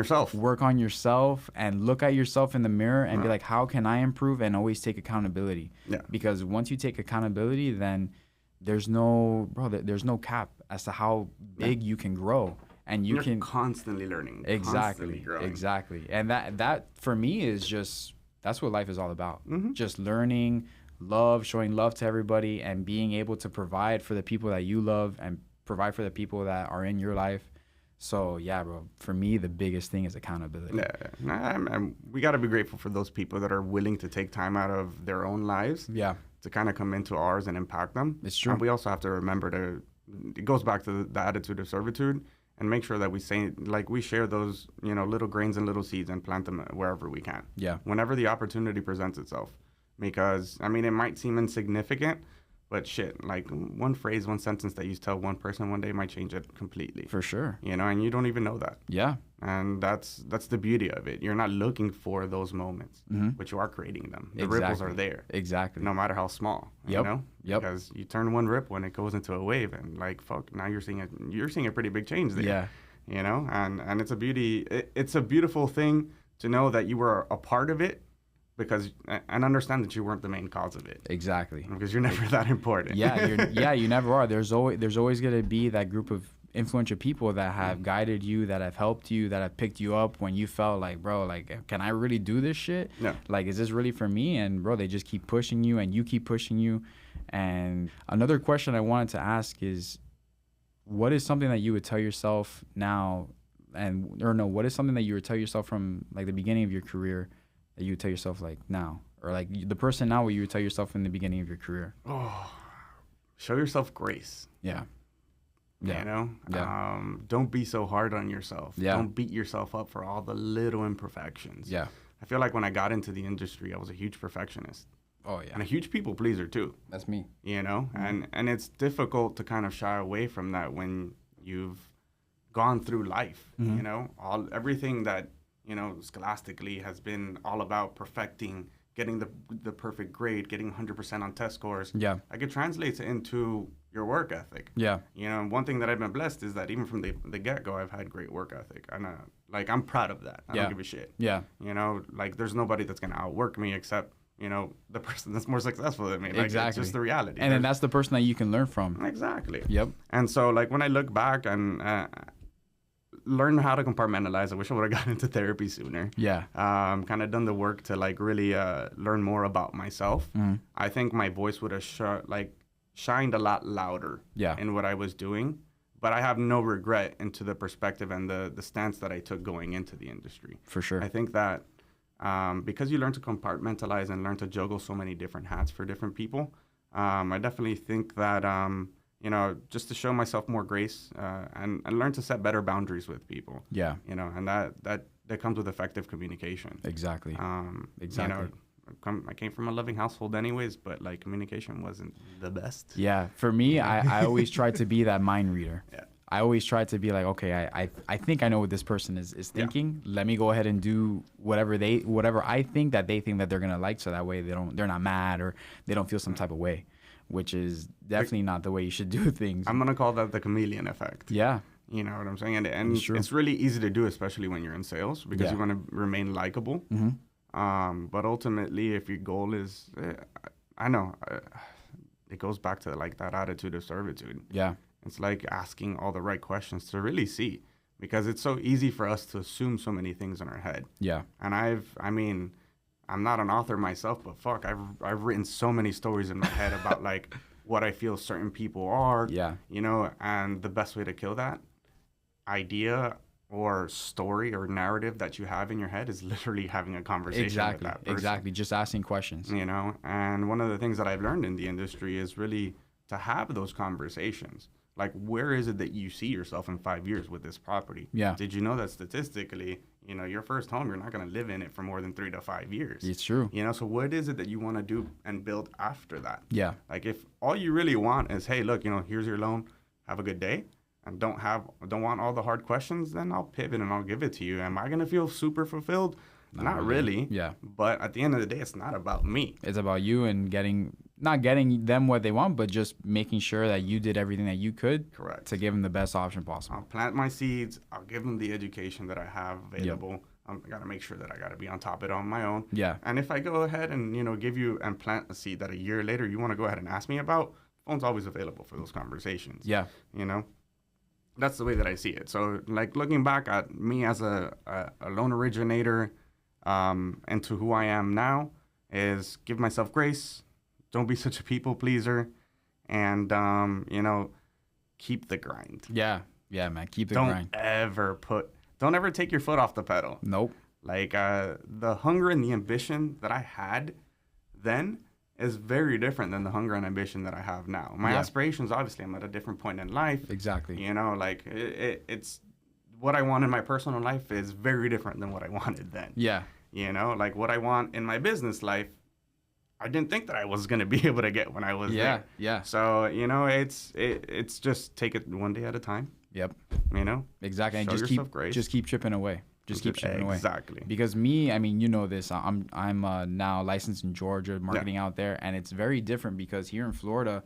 yourself and look at yourself in the mirror and be like, how can I improve? And always take accountability. Yeah. Because once you take accountability, then there's no cap as to how big you can grow. And you're constantly learning. Exactly. Constantly growing. Exactly. And that for me is just, that's what life is all about. Just learning, showing love to everybody, and being able to provide for the people that you love and provide for the people that are in your life. So, yeah, bro, for me, the biggest thing is accountability. Yeah, we got to be grateful for those people that are willing to take time out of their own lives to kind of come into ours and impact them. It's true. And we also have to remember it goes back to the attitude of servitude, and make sure that we share those, you know, little grains and little seeds and plant them wherever we can. Yeah. Whenever the opportunity presents itself. Because, I mean, it might seem insignificant, but shit, like one phrase, one sentence that you tell one person one day might change it completely. For sure. You know, and you don't even know that. Yeah. And that's the beauty of it. You're not looking for those moments, but you are creating them. The ripples are there. Exactly. No matter how small. You know? Yep. Because you turn one ripple and it goes into a wave, and, like, fuck, now you're seeing a pretty big change there. Yeah. You know, and it's a beauty. It's a beautiful thing to know that you were a part of it. And understand that you weren't the main cause of it. Exactly. Because you're never that important. You never are. There's always going to be that group of influential people that have guided you, that have helped you, that have picked you up when you felt like, bro, like, can I really do this shit? No. Like, is this really for me? And, bro, they just keep pushing you, and you keep pushing you. And another question I wanted to ask is, what is something that you would tell yourself now, what is something that you would tell yourself from, like, the beginning of your career that you would tell yourself, like, now? Or, like, the person now, what you would tell yourself in the beginning of your career? Show yourself grace. Yeah. You know? Yeah. Don't be so hard on yourself. Yeah. Don't beat yourself up for all the little imperfections. Yeah. I feel like when I got into the industry, I was a huge perfectionist. Oh, yeah. And a huge people pleaser too. That's me. You know, and it's difficult to kind of shy away from that when you've gone through life. You know, everything that, you know, scholastically has been all about perfecting, getting the perfect grade, getting 100% on test scores. Yeah. Like, it translates into your work ethic. Yeah. You know, one thing that I've been blessed is that even from the get-go, I've had great work ethic. And like, I'm proud of that. I don't give a shit. Yeah. You know, like, there's nobody that's going to outwork me except, you know, the person that's more successful than me. Like, Exactly. It's just the reality. And then that's the person that you can learn from. Exactly. Yep. And so, like, when I look back and learn how to compartmentalize, I wish I would have gotten into therapy sooner. Yeah. Kind of done the work to, like, really learn more about myself. I think my voice would have shined a lot louder in what I was doing. But I have no regret into the perspective and the stance that I took going into the industry. For sure. I think that because you learn to compartmentalize and learn to juggle so many different hats for different people, I definitely think that, you know, just to show myself more grace and learn to set better boundaries with people. Yeah. You know, and that comes with effective communication. Exactly. Exactly. You know, I came from a loving household anyways, but, like, communication wasn't the best. Yeah. For me, I always tried to be that mind reader. Yeah. I always tried to be like, okay, I think I know what this person is thinking. Yeah. Let me go ahead and do whatever I think that they think that they're gonna like, so that way they're not mad or they don't feel some type of way, which is definitely not the way you should do things. I'm gonna call that the chameleon effect. Yeah. You know what I'm saying? And it's really easy to do, especially when you're in sales, because you want to remain likable. But ultimately, if your goal is, I know, it goes back to, like, that attitude of servitude. Yeah. It's like asking all the right questions to really see, because it's so easy for us to assume so many things in our head. Yeah. And I'm not an author myself, but fuck, I've written so many stories in my head about, like, what I feel certain people are. Yeah. You know, and the best way to kill that idea or story or narrative that you have in your head is literally having a conversation with that person. Exactly. Just asking questions. You know, and one of the things that I've learned in the industry is really to have those conversations. Like, where is it that you see yourself in 5 years with this property? Yeah. Did you know that statistically, you know, your first home, you're not going to live in it for more than 3 to 5 years? It's true. You know, so what is it that you want to do and build after that? Yeah. Like, if all you really want is, hey, look, you know, here's your loan, have a good day, and don't want all the hard questions, then I'll pivot and I'll give it to you. Am I going to feel super fulfilled? Not really. Yeah. But at the end of the day, it's not about me. It's about you and not getting them what they want, but just making sure that you did everything that you could. Correct. To give them the best option possible. I'll plant my seeds. I'll give them the education that I have available. Yep. I got to make sure that I got to be on top of it on my own. Yeah. And if I go ahead and, you know, give you and plant a seed that a year later you want to go ahead and ask me about, phone's always available for those conversations. Yeah. You know? That's the way that I see it. So, like, looking back at me as a loan originator, and to who I am now, is give myself grace, don't be such a people pleaser, and you know, keep the grind. Yeah, man, keep the grind. Don't ever take your foot off the pedal. Nope. Like, the hunger and the ambition that I had then is very different than the hunger and ambition that I have now. My aspirations, obviously, I'm at a different point in life. Exactly. You know, like, it's what I want in my personal life is very different than what I wanted then. Yeah. You know, like, what I want in my business life, I didn't think that I was going to be able to get when I was there. Yeah. So, you know, it's just take it one day at a time. Yep. You know? Exactly. And just keep chipping away. Just keep chipping away. Exactly. Because me, I mean, you know this. I'm now licensed in Georgia, marketing out there, and it's very different because here in Florida,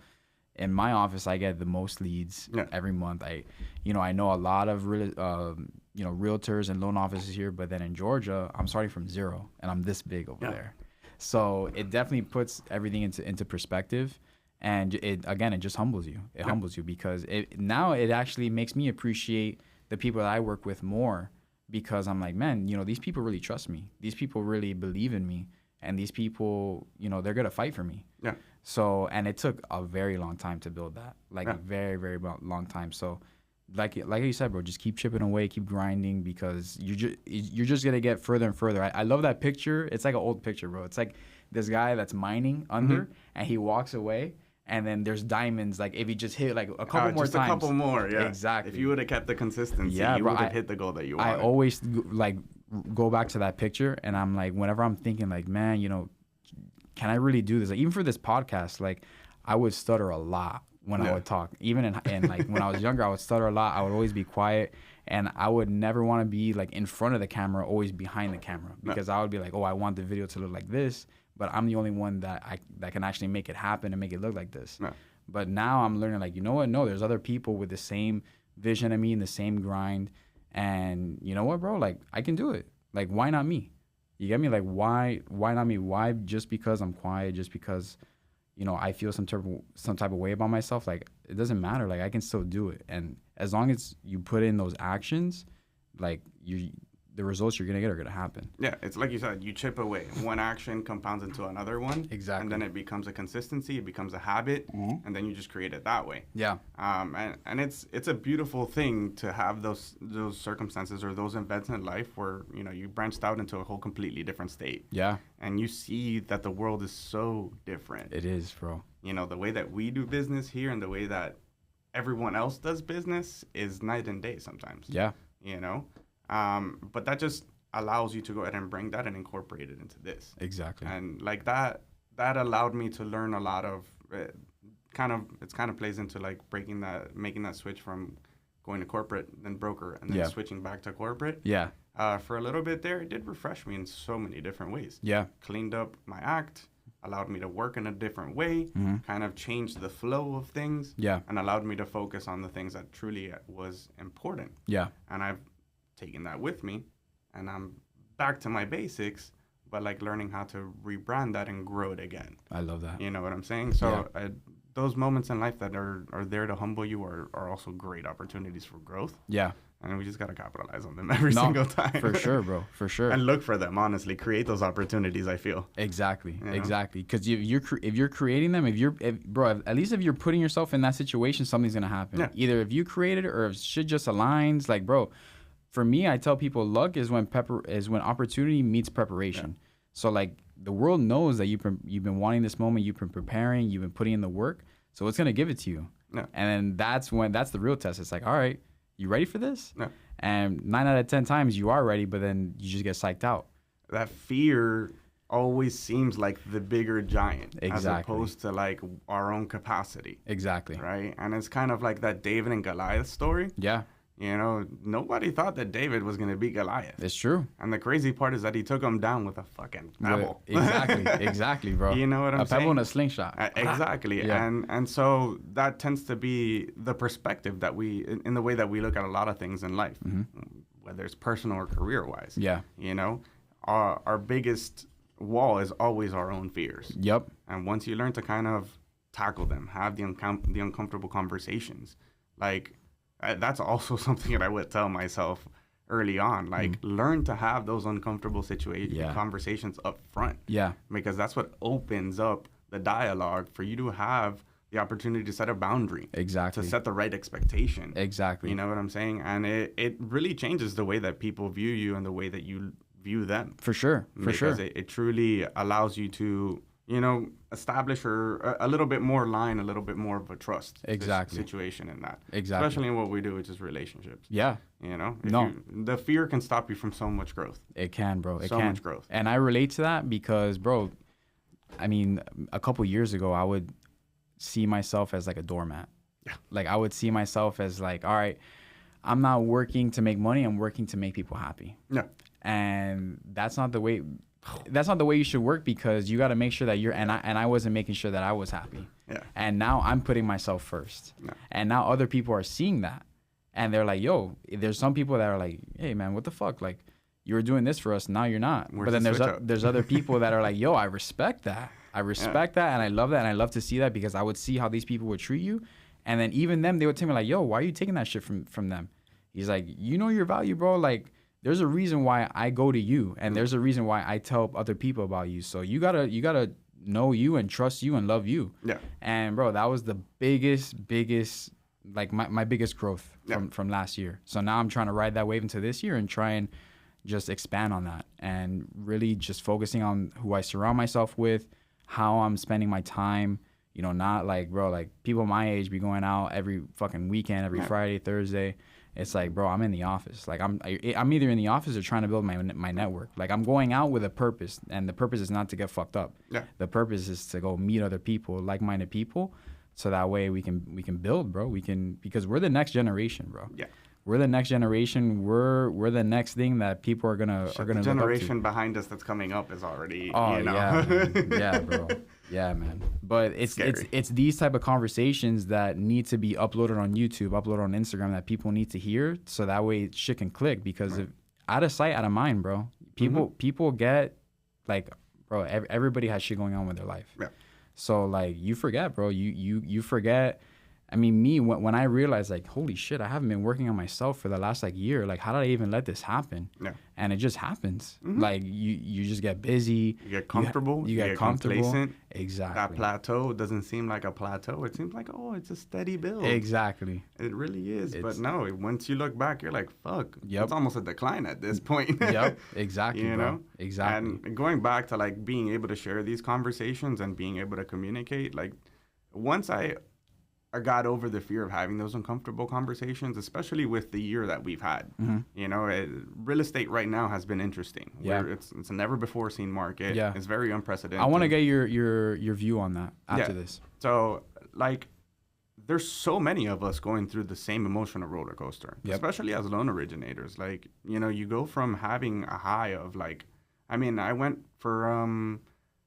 in my office, I get the most leads every month. I know a lot of realtors and loan offices here, but then in Georgia, I'm starting from zero, and I'm this big over there. So it definitely puts everything into perspective, and it just humbles you. It humbles you because it actually makes me appreciate the people that I work with more, because I'm like, man, you know, these people really trust me. These people really believe in me, and these people, you know, they're gonna fight for me. Yeah. So, and it took a very long time to build that, like a very, very long time. So, like you said, bro, just keep chipping away, keep grinding, because you're just gonna get further and further. I love that picture. It's like an old picture, bro. It's like this guy that's mining under, and he walks away, and then there's diamonds. Like, if he just hit like a couple more times, a couple more, yeah, exactly. If you would have kept the consistency, you would have hit the goal that you wanted. I always like go back to that picture, and I'm like, whenever I'm thinking like, man, you know, can I really do this? Like, even for this podcast, like, I would stutter a lot when I would talk. Even in like when I was younger, I would stutter a lot. I would always be quiet, and I would never want to be like in front of the camera, always behind the camera, because I would be like, oh, I want the video to look like this, but I'm the only one that can actually make it happen and make it look like this. But now I'm learning, like, you know what? No, there's other people with the same vision of me and the same grind, and you know what, bro? Like, I can do it. Like, why not me? You get me? Like, why not me? Why just because I'm quiet, just because, you know, I feel some type of way about myself? Like, it doesn't matter. Like, I can still do it. And as long as you put in those actions, like, the results you're going to get are going to happen. Yeah, it's like you said, you chip away. One action compounds into another one. Exactly. And then it becomes a consistency, it becomes a habit, and then you just create it that way. Yeah. And it's a beautiful thing to have those circumstances or those events in life where, you know, you branched out into a whole completely different state. Yeah. And you see that the world is so different. It is, bro. You know, the way that we do business here and the way that everyone else does business is night and day sometimes. Yeah. You know? But that just allows you to go ahead and bring that and incorporate it into this. Exactly. And like that allowed me to learn a lot of it kind of plays into like making that switch from going to corporate, then broker, and then switching back to corporate. Yeah. For a little bit there, it did refresh me in so many different ways. Yeah. Cleaned up my act, allowed me to work in a different way, kind of changed the flow of things. Yeah. And allowed me to focus on the things that truly was important. Yeah. And I've taking that with me, and I'm back to my basics, but like learning how to rebrand that and grow it again. I love that. You know what I'm saying? So those moments in life that are there to humble you are also great opportunities for growth. Yeah. And we just got to capitalize on them every single time. For sure, bro. For sure. And look for them, honestly. Create those opportunities, I feel. Exactly. You know? Exactly. Because if you're creating them, bro, at least if you're putting yourself in that situation, something's going to happen. Yeah. Either if you create it or if shit just aligns. Like, bro, for me, I tell people luck is when opportunity meets preparation. Yeah. So like the world knows that you've been wanting this moment, you've been preparing, you've been putting in the work, so it's gonna give it to you. Yeah. And then that's the real test. It's like, all right, you ready for this? Yeah. And 9 out of 10 times you are ready, but then you just get psyched out. That fear always seems like the bigger giant, as opposed to like our own capacity. Exactly. Right, and it's kind of like that David and Goliath story. Yeah. You know, nobody thought that David was going to beat Goliath. It's true. And the crazy part is that he took him down with a fucking pebble. Exactly, bro. You know what I'm saying? A pebble and a slingshot. Exactly. Yeah. And so that tends to be the perspective that in the way that we look at a lot of things in life, whether it's personal or career-wise. Yeah. You know, our biggest wall is always our own fears. Yep. And once you learn to kind of tackle them, have the uncomfortable conversations, like... that's also something that I would tell myself early on. Like, learn to have those uncomfortable conversations up front. Yeah. Because that's what opens up the dialogue for you to have the opportunity to set a boundary. Exactly. To set the right expectation. Exactly. You know what I'm saying? And it really changes the way that people view you and the way that you view them. For sure. Because it truly allows you to, you know, establish a little bit more line, a little bit more of a trust situation in that. Exactly. Especially in what we do, which is relationships. Yeah. You know? The fear can stop you from so much growth. It can, bro. So much growth. And I relate to that because, bro, I mean, a couple years ago, I would see myself as like a doormat. Yeah. Like, I would see myself as like, all right, I'm not working to make money. I'm working to make people happy. Yeah. And that's not the way you should work, because you got to make sure that I wasn't making sure that I was happy. Yeah. And now I'm putting myself first. Yeah. And now other people are seeing that. And they're like, yo, there's some people that are like, hey man, what the fuck? Like, you were doing this for us, now you're not. But then there's other people that are like, yo, I respect that. I respect that, and I love that, and I love to see that, because I would see how these people would treat you. And then even them, they would tell me like, yo, why are you taking that shit from them? He's like, you know your value, bro. Like, there's a reason why I go to you, and there's a reason why I tell other people about you. So you gotta know you and trust you and love you. Yeah. And bro, that was the biggest, like my biggest growth from last year. So now I'm trying to ride that wave into this year and try and just expand on that, and really just focusing on who I surround myself with, how I'm spending my time. You know, not like, bro, like people my age be going out every fucking weekend, every Friday, Thursday. It's like, bro, I'm in the office. Like I'm either in the office or trying to build my network. Like I'm going out with a purpose, and the purpose is not to get fucked up. Yeah. The purpose is to go meet other people, like-minded people, so that way we can build, bro. Because we're the next generation, bro. Yeah. We're the next generation. We're the next thing that people are gonna The look up generation to. behind us that's coming up is already, Oh you know. yeah, man. Yeah, bro. Yeah, man. But it's these type of conversations that need to be uploaded on YouTube, uploaded on Instagram, that people need to hear, so that way shit can click. Because if out of sight, out of mind, bro. People get like, bro. Everybody has shit going on with their life. Yeah. So like you forget, bro. You forget. I mean, me, when I realized, like, holy shit, I haven't been working on myself for the last, like, year. Like, how did I even let this happen? Yeah. And it just happens. Like, you just get busy. You get comfortable. You get comfortable. Complacent. Exactly. That plateau doesn't seem like a plateau. It seems like, oh, it's a steady build. Exactly. It really is. But no, once you look back, you're like, fuck. Yep. It's almost a decline at this point. Yep. Exactly, you bro. know? Exactly. And going back to, like, being able to share these conversations and being able to communicate, like, once I got over the fear of having those uncomfortable conversations, especially with the year that we've had. You know, real estate right now has been interesting. Yeah. It's a never before seen market. Yeah. It's very unprecedented. I want to get your view on that after Yeah. this. So, like, there's so many of us going through the same emotional roller coaster, Yep. especially as loan originators. Like, you know, you go from having a high of, like, I mean, I went for,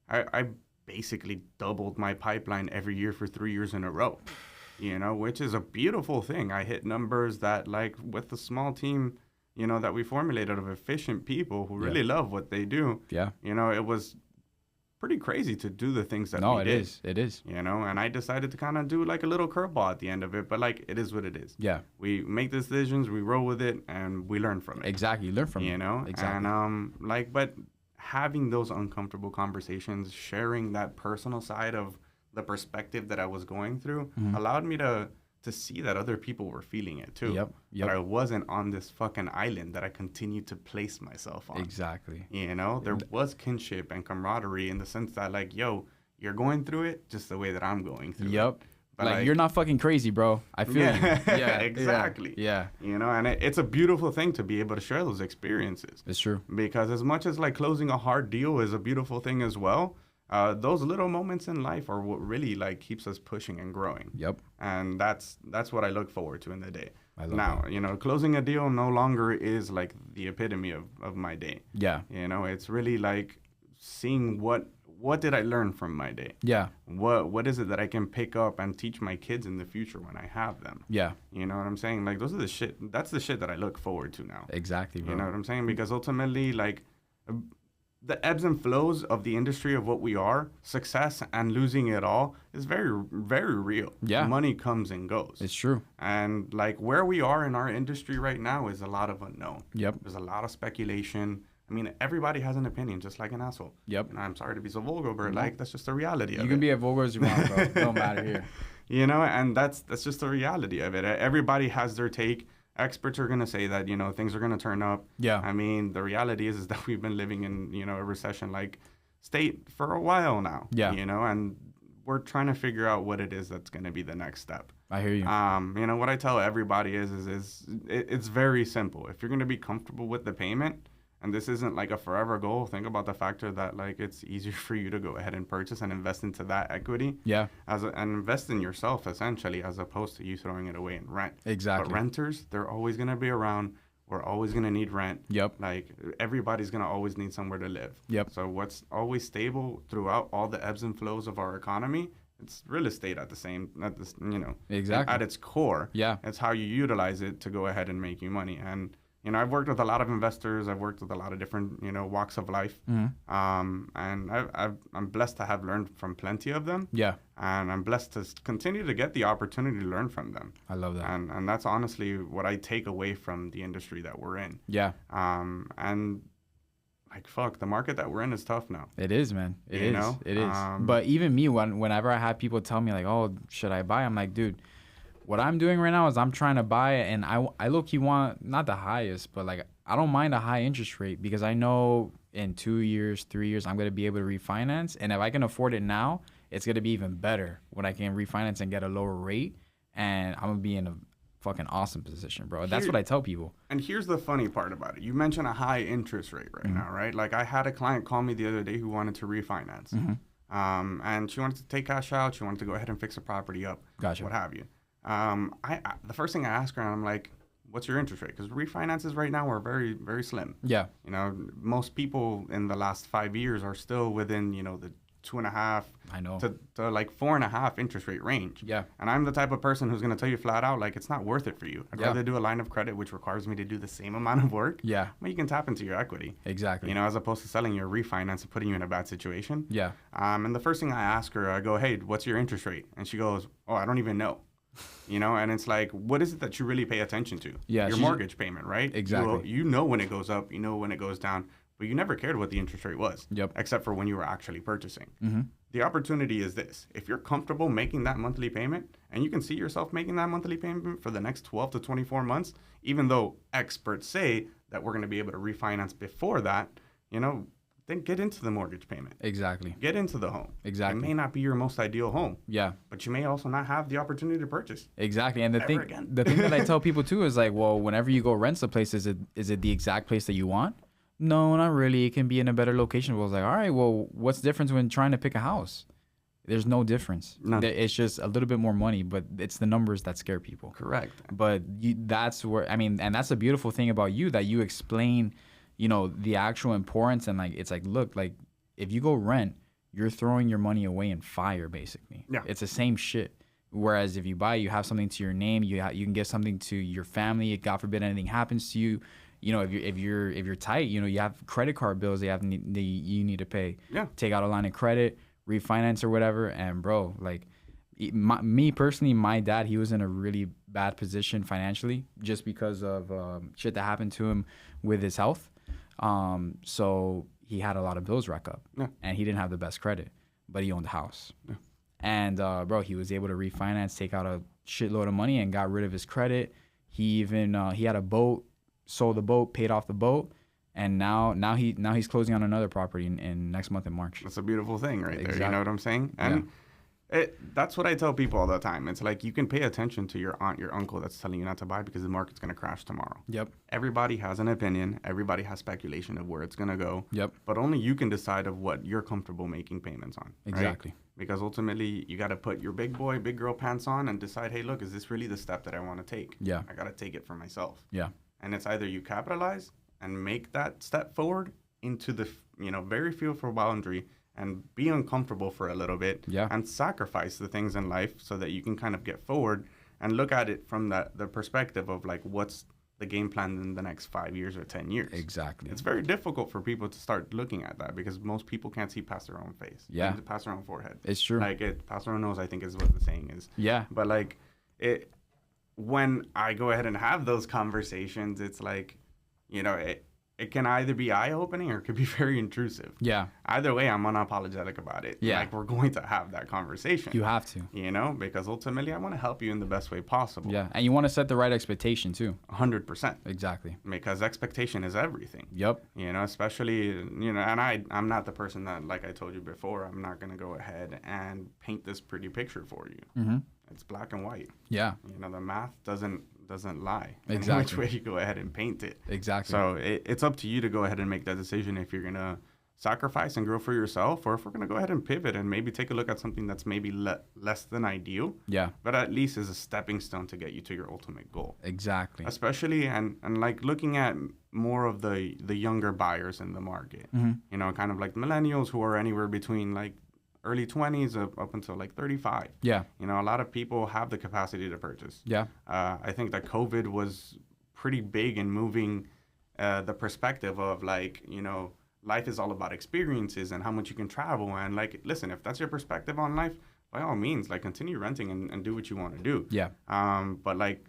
I basically doubled my pipeline every year for 3 years in a row. You know, which is a beautiful thing. I hit numbers that, like, with the small team, you know, that we formulated of efficient people who really love what they do. Yeah. You know, it was pretty crazy to do the things that No, we it did. is. It is. You know, and I decided to kind of do, like, a little curveball at the end of it. But, like, it is what it is. Yeah. We make decisions, we roll with it, and we learn from it. Exactly. You learn from it. You know? Exactly. And, like, but having those uncomfortable conversations, sharing that personal side of the perspective that I was going through allowed me to see that other people were feeling it too. Yep. That I wasn't on this fucking island that I continued to place myself on. Exactly. You know, there was kinship and camaraderie in the sense that, like, yo, you're going through it just the way that I'm going through it. Yep. But like, you're not fucking crazy, bro. I feel you. Yeah. Exactly. Yeah. You know, and it's a beautiful thing to be able to share those experiences. It's true. Because as much as, like, closing a hard deal is a beautiful thing as well, those little moments in life are what really, like, keeps us pushing and growing. Yep. And that's what I look forward to in the day. I love now, that. you know, closing a deal no longer is, like, the epitome of my day. Yeah. You know, it's really, like, seeing what did I learn from my day? Yeah. What is it that I can pick up and teach my kids in the future when I have them? Yeah. You know what I'm saying? Like, those are the shit. That's the shit that I look forward to now. Exactly, bro. You know what I'm saying? Because ultimately, like, the ebbs and flows of the industry of what we are, success and losing it all is very, very real. Yeah. Money comes and goes. It's true. And, like, where we are in our industry right now is a lot of unknown. Yep. There's a lot of speculation. I mean, everybody has an opinion, just like an asshole. Yep. And I'm sorry to be so vulgar, but, like, that's just the reality of it. You can be as vulgar as you want, bro. Don't matter here. You know, and that's just the reality of it. Everybody has their take. Experts are going to say that, you know, things are going to turn up. Yeah. I mean, the reality is that we've been living in, you know, a recession-like state for a while now. Yeah. You know, and we're trying to figure out what it is that's going to be the next step. I hear you. You know, what I tell everybody is it's very simple. If you're going to be comfortable with the payment, and this isn't like a forever goal, think about the factor that, like, it's easier for you to go ahead and purchase and invest into that equity. Yeah. And invest in yourself, essentially, as opposed to you throwing it away in rent. Exactly. But renters, they're always going to be around. We're always going to need rent. Yep. Like, everybody's going to always need somewhere to live. Yep. So what's always stable throughout all the ebbs and flows of our economy, it's real estate you know, Exactly. at its core. Yeah. It's how you utilize it to go ahead and make you money. And, you know, I've worked with a lot of investors. I've worked with a lot of different, you know, walks of life. And I'm blessed to have learned from plenty of them. Yeah. And I'm blessed to continue to get the opportunity to learn from them. I love that. And that's honestly what I take away from the industry that we're in. Yeah. And, like, fuck, the market that we're in is tough now. It is, man. It You is. know? It is. But even me, whenever I have people tell me, like, oh, should I buy? I'm like, dude, what I'm doing right now is I'm trying to buy it, and I low-key want, not the highest, but, like, I don't mind a high interest rate because I know in 2 years, 3 years, I'm going to be able to refinance. And if I can afford it now, it's going to be even better when I can refinance and get a lower rate. And I'm going to be in fucking awesome position, bro. That's what I tell people. And here's the funny part about it. You mentioned a high interest rate right now, right? Like I had a client call me the other day who wanted to refinance. And she wanted to take cash out. She wanted to go ahead and fix a property up, Gotcha. what have you. The first thing I asked her, I'm like, what's your interest rate? Because refinances right now are very, very slim. Yeah. You know, most people in the last 5 years are still within, you know, the 2.5 to like 4.5 interest rate range. Yeah. And I'm the type of person who's going to tell you flat out, like, it's not worth it for you. I'd rather do a line of credit, which requires me to do the same amount of work. Yeah. But you can tap into your equity. Exactly. You know, as opposed to selling your refinance and putting you in a bad situation. Yeah. And the first thing I ask her, I go, hey, what's your interest rate? And she goes, oh, I don't even know. You know, and it's like, what is it that you really pay attention to? Yeah, your mortgage payment, right? Exactly. You know when it goes up, you know when it goes down, but you never cared what the interest rate was. Yep. Except for when you were actually purchasing. Mm-hmm. The opportunity is this. If you're comfortable making that monthly payment, and you can see yourself making that monthly payment for the next 12 to 24 months, even though experts say that we're going to be able to refinance before that, you know, then get into the mortgage payment. Exactly. Get into the home. Exactly. It may not be your most ideal home. Yeah. But you may also not have the opportunity to purchase. Exactly. And the thing again. that I tell people too is like, well, whenever you go rent a place, is it the exact place that you want? No, not really. It can be in a better location. Well, I was like, all right, well, what's the difference when trying to pick a house? There's no difference. None. It's just a little bit more money, but it's the numbers that scare people. Correct. But that's where, I mean, and that's the beautiful thing about you, that you explain, you know, the actual importance. And like, it's like, look, like if you go rent, you're throwing your money away in fire, basically. Yeah. It's the same shit. Whereas if you buy, you have something to your name, you can get something to your family. God forbid anything happens to you. You know, if you're tight, you know, you have credit card bills that you need to pay. Yeah. Take out a line of credit, refinance or whatever. And bro, like me personally, my dad, he was in a really bad position financially just because of shit that happened to him with his health. So he had a lot of bills rack up, and he didn't have the best credit, but he owned a house. Yeah. And bro, he was able to refinance, take out a shitload of money, and got rid of his credit. He even he had a boat, sold the boat, paid off the boat, and now he's closing on another property in next month in March. That's a beautiful thing right Exactly. there. You know what I'm saying? And that's what I tell people all the time. It's like you can pay attention to your aunt, your uncle that's telling you not to buy because the market's going to crash tomorrow. Yep. Everybody has an opinion. Everybody has speculation of where it's going to go. Yep. But only you can decide of what you're comfortable making payments on. Exactly. Right? Because ultimately, you got to put your big boy, big girl pants on and decide, hey, look, is this really the step that I want to take? Yeah. I got to take it for myself. Yeah. And it's either you capitalize and make that step forward into the, very fearful boundary and be uncomfortable for a little bit and sacrifice the things in life so that you can kind of get forward and look at it from the perspective of like, what's the game plan in the next 5 years or 10 years. Exactly. It's very difficult for people to start looking at that because most people can't see past their own face. Yeah. Past their own forehead. It's true. Like past their own nose, I think is what the saying is. Yeah. But like when I go ahead and have those conversations, it's like, it can either be eye-opening or it could be very intrusive. Yeah. Either way, I'm unapologetic about it. Yeah. Like, we're going to have that conversation. You have to. Because ultimately, I want to help you in the best way possible. Yeah. And you want to set the right expectation, too. 100%. Exactly. Because expectation is everything. Yep. Especially, and I'm not the person that, like I told you before, I'm not going to go ahead and paint this pretty picture for you. Mm-hmm. It's black and white. Yeah. The math doesn't lie. Exactly. Which way you go ahead and paint it. Exactly. So it's up to you to go ahead and make that decision if you're going to sacrifice and grow for yourself, or if we're going to go ahead and pivot and maybe take a look at something that's maybe less than ideal. Yeah. But at least is a stepping stone to get you to your ultimate goal. Exactly. Especially and like looking at more of the younger buyers in the market. Mm-hmm. Kind of like millennials who are anywhere between like early 20s up until like 35. Yeah. A lot of people have the capacity to purchase. Yeah. I think that COVID was pretty big in moving the perspective of like, life is all about experiences and how much you can travel. And like, listen, if that's your perspective on life, by all means, like continue renting and do what you want to do. Yeah. But like,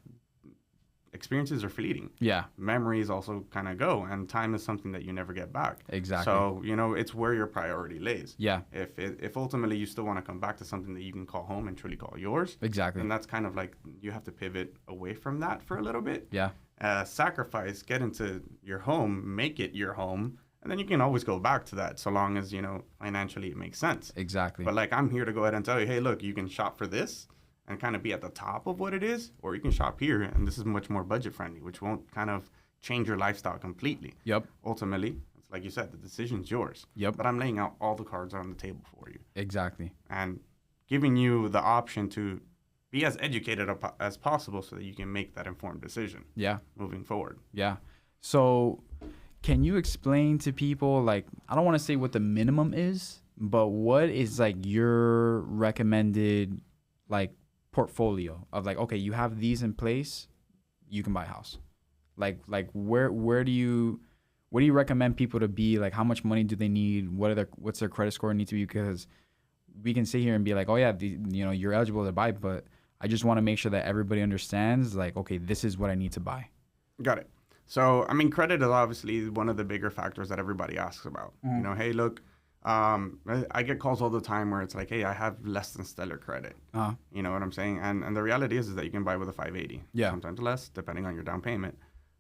experiences are fleeting. Yeah. Memories also kind of go, and time is something that you never get back. Exactly. So, it's where your priority lays. Yeah. If ultimately you still want to come back to something that you can call home and truly call yours. Exactly. then that's kind of like you have to pivot away from that for a little bit. Yeah. Sacrifice, get into your home, make it your home, and then you can always go back to that so long as, financially it makes sense. Exactly. But like, I'm here to go ahead and tell you, hey, look, you can shop for this. and kind of be at the top of what it is, or you can shop here, and this is much more budget friendly, which won't kind of change your lifestyle completely. Yep. Ultimately, it's like you said, the decision's yours. Yep. But I'm laying out all the cards on the table for you. Exactly. And giving you the option to be as educated as possible so that you can make that informed decision. Yeah. Moving forward. Yeah. So can you explain to people, like, I don't want to say what the minimum is, but what is like your recommended like portfolio of like, okay, you have these in place, you can buy a house. Like where do you recommend people to be? Like, how much money do they need? What's their credit score need to be? Because we can sit here and be like, oh yeah, you're eligible to buy, but I just want to make sure that everybody understands, like, okay, this is what I need to buy. Got it. So, I mean, credit is obviously one of the bigger factors that everybody asks about. Mm-hmm. Hey, look, I get calls all the time where it's like, hey, I have less than stellar credit. Uh-huh. You know what I'm saying? And the reality is that you can buy with a 580. Yeah. Sometimes less, depending on your down payment.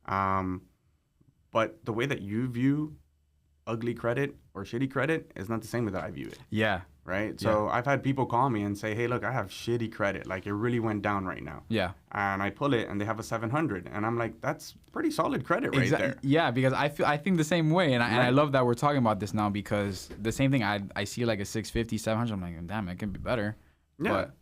But the way that you view ugly credit or shitty credit is not the same way that I view it. Yeah. Right? So I've had people call me and say, hey, look, I have shitty credit. Like, it really went down right now. Yeah. And I pull it and they have a 700. And I'm like, that's pretty solid credit right there. Yeah, because I think the same way. And I love that we're talking about this now, because the same thing, I see like a 650, 700. I'm like, damn, it can be better. Yeah. But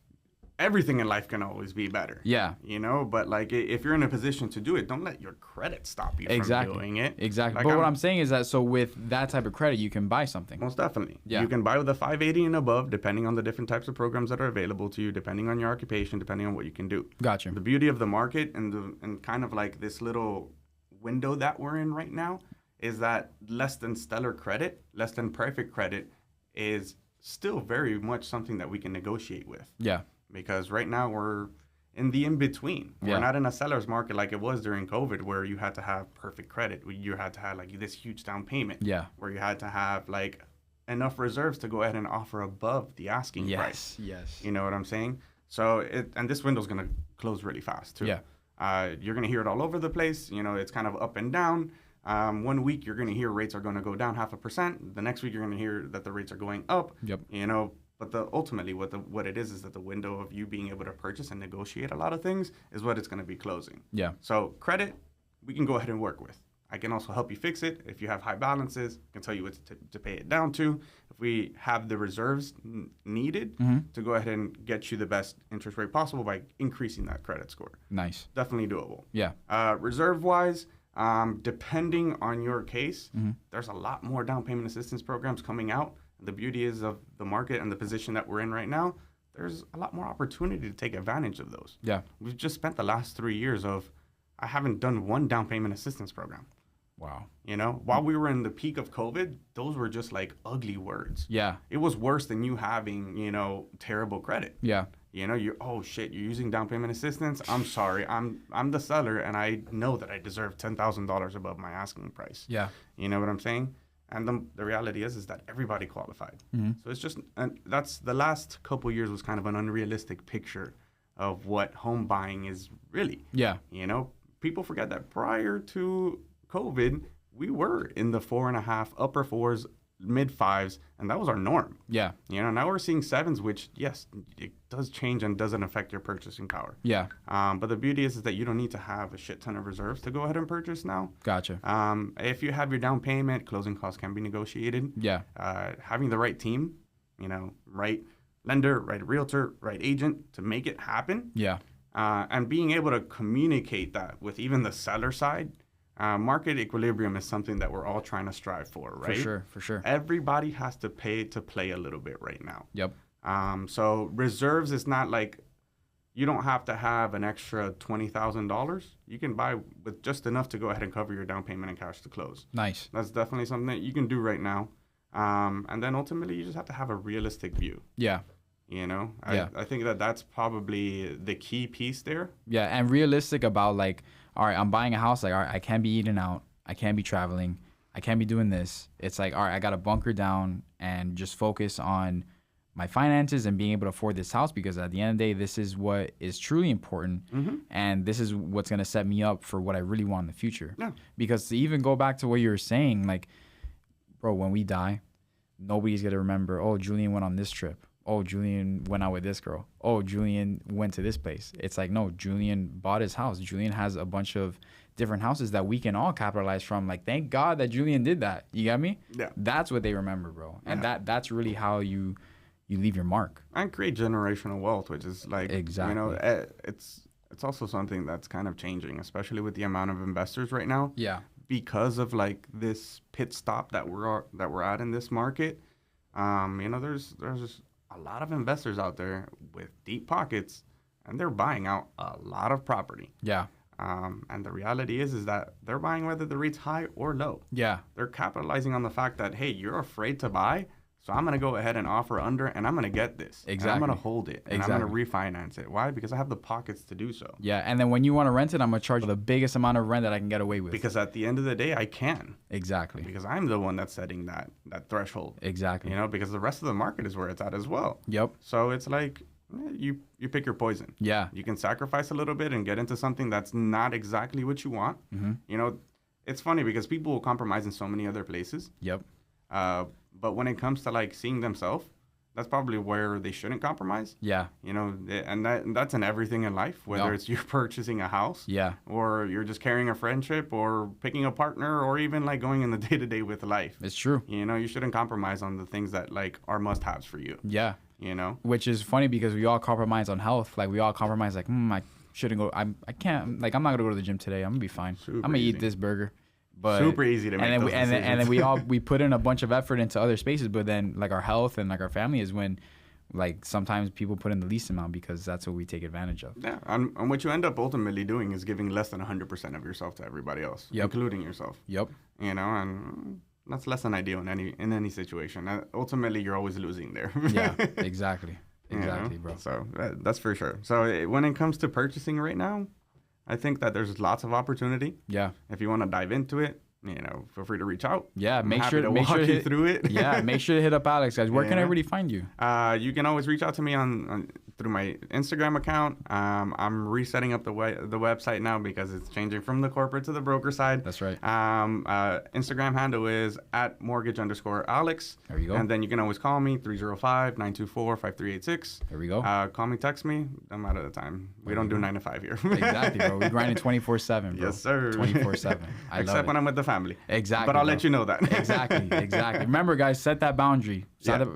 everything in life can always be better. Yeah. You know, but like, if you're in a position to do it, don't let your credit stop you from doing it. Exactly. Like, but what I'm saying is that, so with that type of credit, you can buy something. Most definitely. Yeah. You can buy with a 580 and above, depending on the different types of programs that are available to you, depending on your occupation, depending on what you can do. Gotcha. The beauty of the market and kind of like this little window that we're in right now is that less than stellar credit, less than perfect credit is still very much something that we can negotiate with. Yeah. Because right now we're in the in-between. Yeah. We're not in a seller's market like it was during COVID, where you had to have perfect credit. You had to have like this huge down payment. Yeah. Where you had to have like enough reserves to go ahead and offer above the asking price. Yes. You know what I'm saying? So and this window's going to close really fast too. Yeah. You're going to hear it all over the place. You know, it's kind of up and down. 1 week you're going to hear rates are going to go down 0.5%. The next week you're going to hear that the rates are going up. Yep. You know, but ultimately what it is that the window of you being able to purchase and negotiate a lot of things is what it's going to be closing. Yeah. So credit, we can go ahead and work with. I can also help you fix it. If you have high balances, I can tell you what to pay it down to. If we have the reserves needed to go ahead and get you the best interest rate possible by increasing that credit score. Nice. Definitely doable. Yeah. Reserve-wise, depending on your case, there's a lot more down payment assistance programs coming out. The beauty is of the market and the position that we're in right now, there's a lot more opportunity to take advantage of those. Yeah. We've just spent the last 3 years I haven't done one down payment assistance program. Wow. You know, while we were in the peak of COVID, those were just like ugly words. Yeah. It was worse than you having, terrible credit. Yeah. You know, you're using down payment assistance. I'm sorry. I'm the seller and I know that I deserve $10,000 above my asking price. Yeah. You know what I'm saying? And the reality is that everybody qualified. So it's just, and that's the last couple years was kind of an unrealistic picture of what home buying is really. Yeah. You know, people forget that prior to COVID, we were in the 4.5, upper 4s, mid 5s, and that was our norm. Yeah. You know, now we're seeing 7s, which, yes, it does change and doesn't affect your purchasing power. Yeah. But the beauty is that you don't need to have a shit ton of reserves to go ahead and purchase now. Gotcha. If you have your down payment, closing costs can be negotiated. Yeah. Having the right team, right lender, right realtor, right agent to make it happen. Yeah. And being able to communicate that with even the seller side. Market equilibrium is something that we're all trying to strive for, right? For sure. Everybody has to pay to play a little bit right now. Yep. So reserves is not like you don't have to have an extra $20,000. You can buy with just enough to go ahead and cover your down payment and cash to close. Nice. That's definitely something that you can do right now. And then ultimately you just have to have a realistic view. Yeah. I think that's probably the key piece there. Yeah, and realistic about like, all right, I'm buying a house. Like, all right, I can't be eating out. I can't be traveling. I can't be doing this. It's like, all right, I got to bunker down and just focus on my finances and being able to afford this house, because at the end of the day, this is what is truly important. And this is what's going to set me up for what I really want in the future. Yeah. Because to even go back to what you were saying, like, bro, when we die, nobody's going to remember, oh, Julian went on this trip. oh, Julian went out with this girl. Oh, Julian went to this place. It's like, no, Julian bought his house. Julian has a bunch of different houses that we can all capitalize from. Like, thank God that Julian did that. You got me? Yeah. That's what they remember, bro. And that's really how you leave your mark. And create generational wealth, which is like, Exactly. you know, it's also something that's kind of changing, especially with the amount of investors right now. Yeah. Because of like this pit stop that we're at in this market. You know, there's a lot of investors out there with deep pockets, and they're buying out a lot of property. Yeah. And the reality is that they're buying whether the rate's high or low. Yeah. They're capitalizing on the fact that, hey, you're afraid to buy, so I'm going to go ahead and offer under, and I'm going to get this. Exactly. And I'm going to hold it, and Exactly. I'm going to refinance it. Why? Because I have the pockets to do so. Yeah. And then when you want to rent it, I'm going to charge the biggest amount of rent that I can get away with. Because at the end of the day, I can. Exactly. Because I'm the one that's setting that threshold. Exactly. You know, because the rest of the market is where it's at as well. Yep. So it's like you pick your poison. Yeah. You can sacrifice a little bit and get into something that's not exactly what you want. Mm-hmm. You know, it's funny because people will compromise in so many other places. Yep. But when it comes to like seeing themselves, that's probably where they shouldn't compromise. Yeah. You know, and that's in everything in life, whether it's you're purchasing a house, Yeah. or you're just carrying a friendship, or picking a partner, or even like going in the day to day with life. It's true. You know, you shouldn't compromise on the things that like are must haves for you. Yeah. You know, Which is funny because we all compromise on health. Like we all compromise like, I shouldn't go. I can't. Like I'm not gonna go to the gym today. I'm gonna be fine. Super I'm gonna easy. eat this burger. But super easy to make. and then those decisions. and then we put in a bunch of effort into other spaces. But then like our health and like our family is when like sometimes people put in the least amount because that's what we take advantage of. Yeah, and what you end up ultimately doing is giving less than 100% of yourself to everybody else, including yourself. Yep. You know, and that's less than ideal in any situation. Ultimately, you're always losing there. Yeah. Exactly. Exactly, You know? bro. So that's for sure. So when it comes to purchasing right now, I think that there's lots of opportunity. Yeah. If you want to dive into it, you know, feel free to reach out. Yeah. I'm Make happy sure to make walk sure to you hit, through it. Yeah. Make sure to hit up Alex, guys. Where can Yeah. everybody find you? You can always reach out to me on through my Instagram account. I'm resetting up the website now because it's changing from the corporate to the broker side. That's right. Instagram handle is @mortgage_Alex. There you go. And then you can always call me 305-924-5386. There we go. Call me, text me. I'm out of the time. We don't do 9 to 5 here. Exactly, bro. We grind it 24/7, bro. Yes, sir. 24/7. I love Except it. when I'm with the family. Exactly. But I'll bro. let you know that. Exactly. Remember, guys, set that boundary.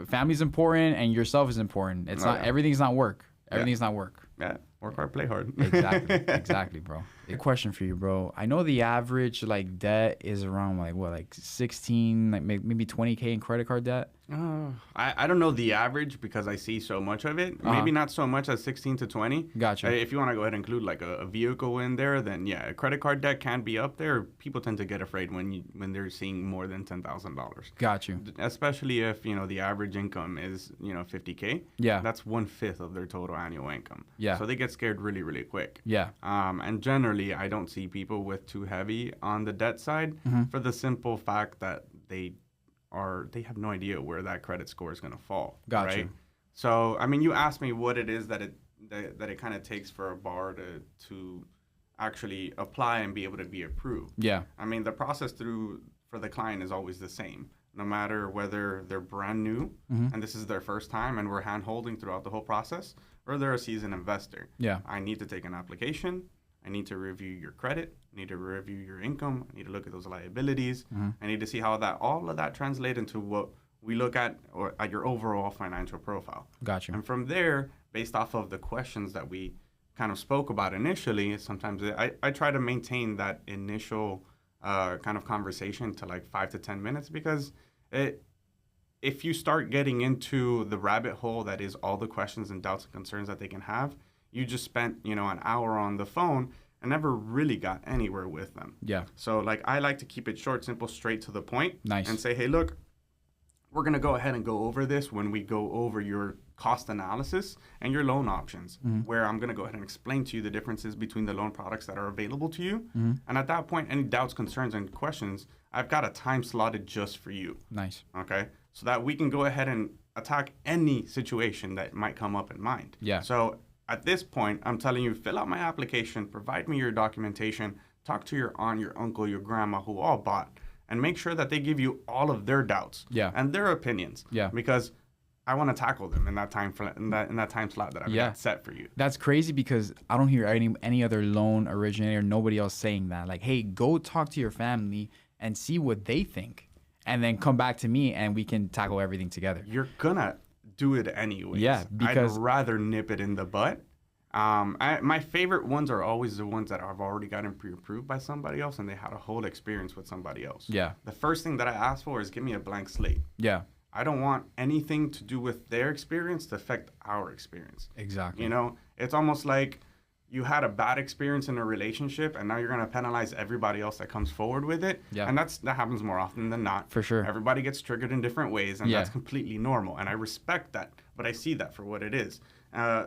Family's important and yourself is important. It's not everything's not work. Everything's not work. Yeah. Work hard, play hard. Exactly, bro. A question for you, bro. I know the average like debt is around like 16, like maybe 20K in credit card debt. I don't know the average because I see so much of it. Maybe not so much as 16 to 20. Gotcha. If you want to go ahead and include like a vehicle in there, then yeah, a credit card debt can be up there. People tend to get afraid when they're seeing more than $10,000. Got you. Especially if, you know, the average income is, you know, 50K. Yeah. That's 1/5 of their total annual income. Yeah. So they get scared really, really quick. Yeah. And generally, I don't see people with too heavy on the debt side for the simple fact that they have no idea where that credit score is going to fall. Gotcha. Right? So, I mean, you asked me what it is that it kind of takes for a bar to actually apply and be able to be approved. Yeah. I mean, the process for the client is always the same, no matter whether they're brand new and this is their first time and we're hand holding throughout the whole process, or they're a seasoned investor. Yeah. I need to take an application. I need to review your credit. I need to review your income. I need to look at those liabilities. I need to see how all of that translate into what we look at or at your overall financial profile. Gotcha. And from there, based off of the questions that we kind of spoke about initially, sometimes I try to maintain that initial kind of conversation to like 5 to 10 minutes because if you start getting into the rabbit hole that is all the questions and doubts and concerns that they can have, you just spent, you know, an hour on the phone and never really got anywhere with them. Yeah. So like I like to keep it short, simple, straight to the point. Nice. And say, hey, look, we're going to go ahead and go over this when we go over your cost analysis and your loan options, where I'm going to go ahead and explain to you the differences between the loan products that are available to you. And at that point, any doubts, concerns, and questions, I've got a time slotted just for you. Nice. Okay. So that we can go ahead and attack any situation that might come up in mind. Yeah. So at this point, I'm telling you, fill out my application, provide me your documentation, talk to your aunt, your uncle, your grandma, who all bought, and make sure that they give you all of their doubts Yeah. and their opinions. Yeah. Because I want to tackle them in that time in that time slot that I've got set for you. That's crazy because I don't hear any other loan originator, nobody else saying that. Like, hey, go talk to your family and see what they think, and then come back to me and we can tackle everything together. You're gonna do it anyways. Yeah, because I'd rather nip it in the butt. My favorite ones are always the ones that I've already gotten pre-approved by somebody else and they had a whole experience with somebody else. Yeah. The first thing that I ask for is give me a blank slate. Yeah. I don't want anything to do with their experience to affect our experience. Exactly. You know, it's almost like you had a bad experience in a relationship and now you're going to penalize everybody else that comes forward with it. Yeah. And that happens more often than not. For sure. Everybody gets triggered in different ways and that's completely normal. And I respect that, but I see that for what it is.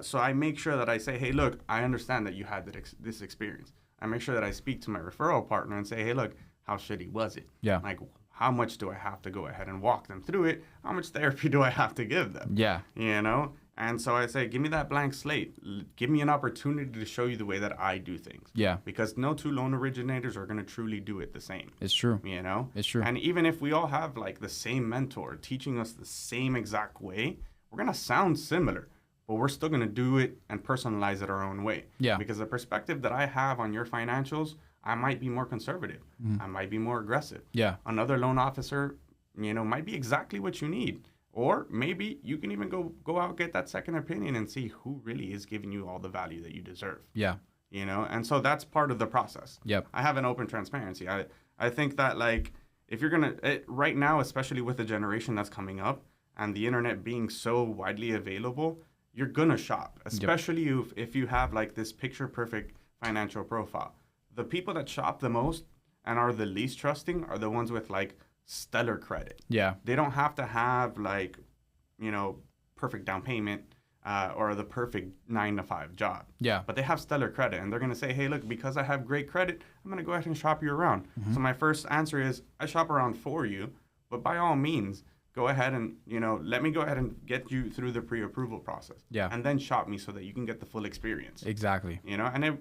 So I make sure that I say, hey, look, I understand that you had this experience. I make sure that I speak to my referral partner and say, hey, look, how shitty was it? Yeah. Like, how much do I have to go ahead and walk them through it? How much therapy do I have to give them? Yeah. You know? And so I say, give me that blank slate. Give me an opportunity to show you the way that I do things. Yeah. Because no two loan originators are going to truly do it the same. It's true. You know? It's true. And even if we all have like the same mentor teaching us the same exact way, we're going to sound similar, but we're still going to do it and personalize it our own way. Yeah. Because the perspective that I have on your financials, I might be more conservative. I might be more aggressive. Yeah. Another loan officer, you know, might be exactly what you need. Or maybe you can even go out, get that second opinion and see who really is giving you all the value that you deserve. Yeah. You know, and so that's part of the process. Yep. I have an open transparency. I think that like if you're going to, right now, especially with the generation that's coming up and the internet being so widely available, you're going to shop, especially if you have like this picture perfect financial profile. The people that shop the most and are the least trusting are the ones with like stellar credit. Yeah. They don't have to have like, you know, perfect down payment or the perfect 9-to-5 job. Yeah. But they have stellar credit and they're going to say, hey, look, because I have great credit, I'm going to go ahead and shop you around. So my first answer is I shop around for you, but by all means, go ahead and, you know, let me go ahead and get you through the pre-approval process. Yeah. And then shop me so that you can get the full experience. Exactly. You know, and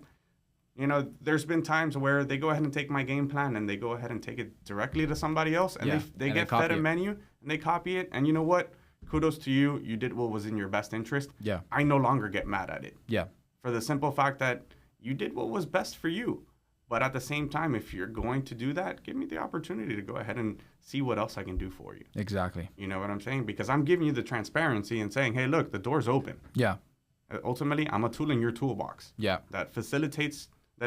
you know, there's been times where they go ahead and take my game plan and they go ahead and take it directly to somebody else and they get fed a menu and they copy it. And you know what? Kudos to you. You did what was in your best interest. Yeah. I no longer get mad at it. Yeah. For the simple fact that you did what was best for you. But at the same time, if you're going to do that, give me the opportunity to go ahead and see what else I can do for you. Exactly. You know what I'm saying? Because I'm giving you the transparency and saying, hey, look, the door's open. Yeah. Ultimately, I'm a tool in your toolbox. Yeah. That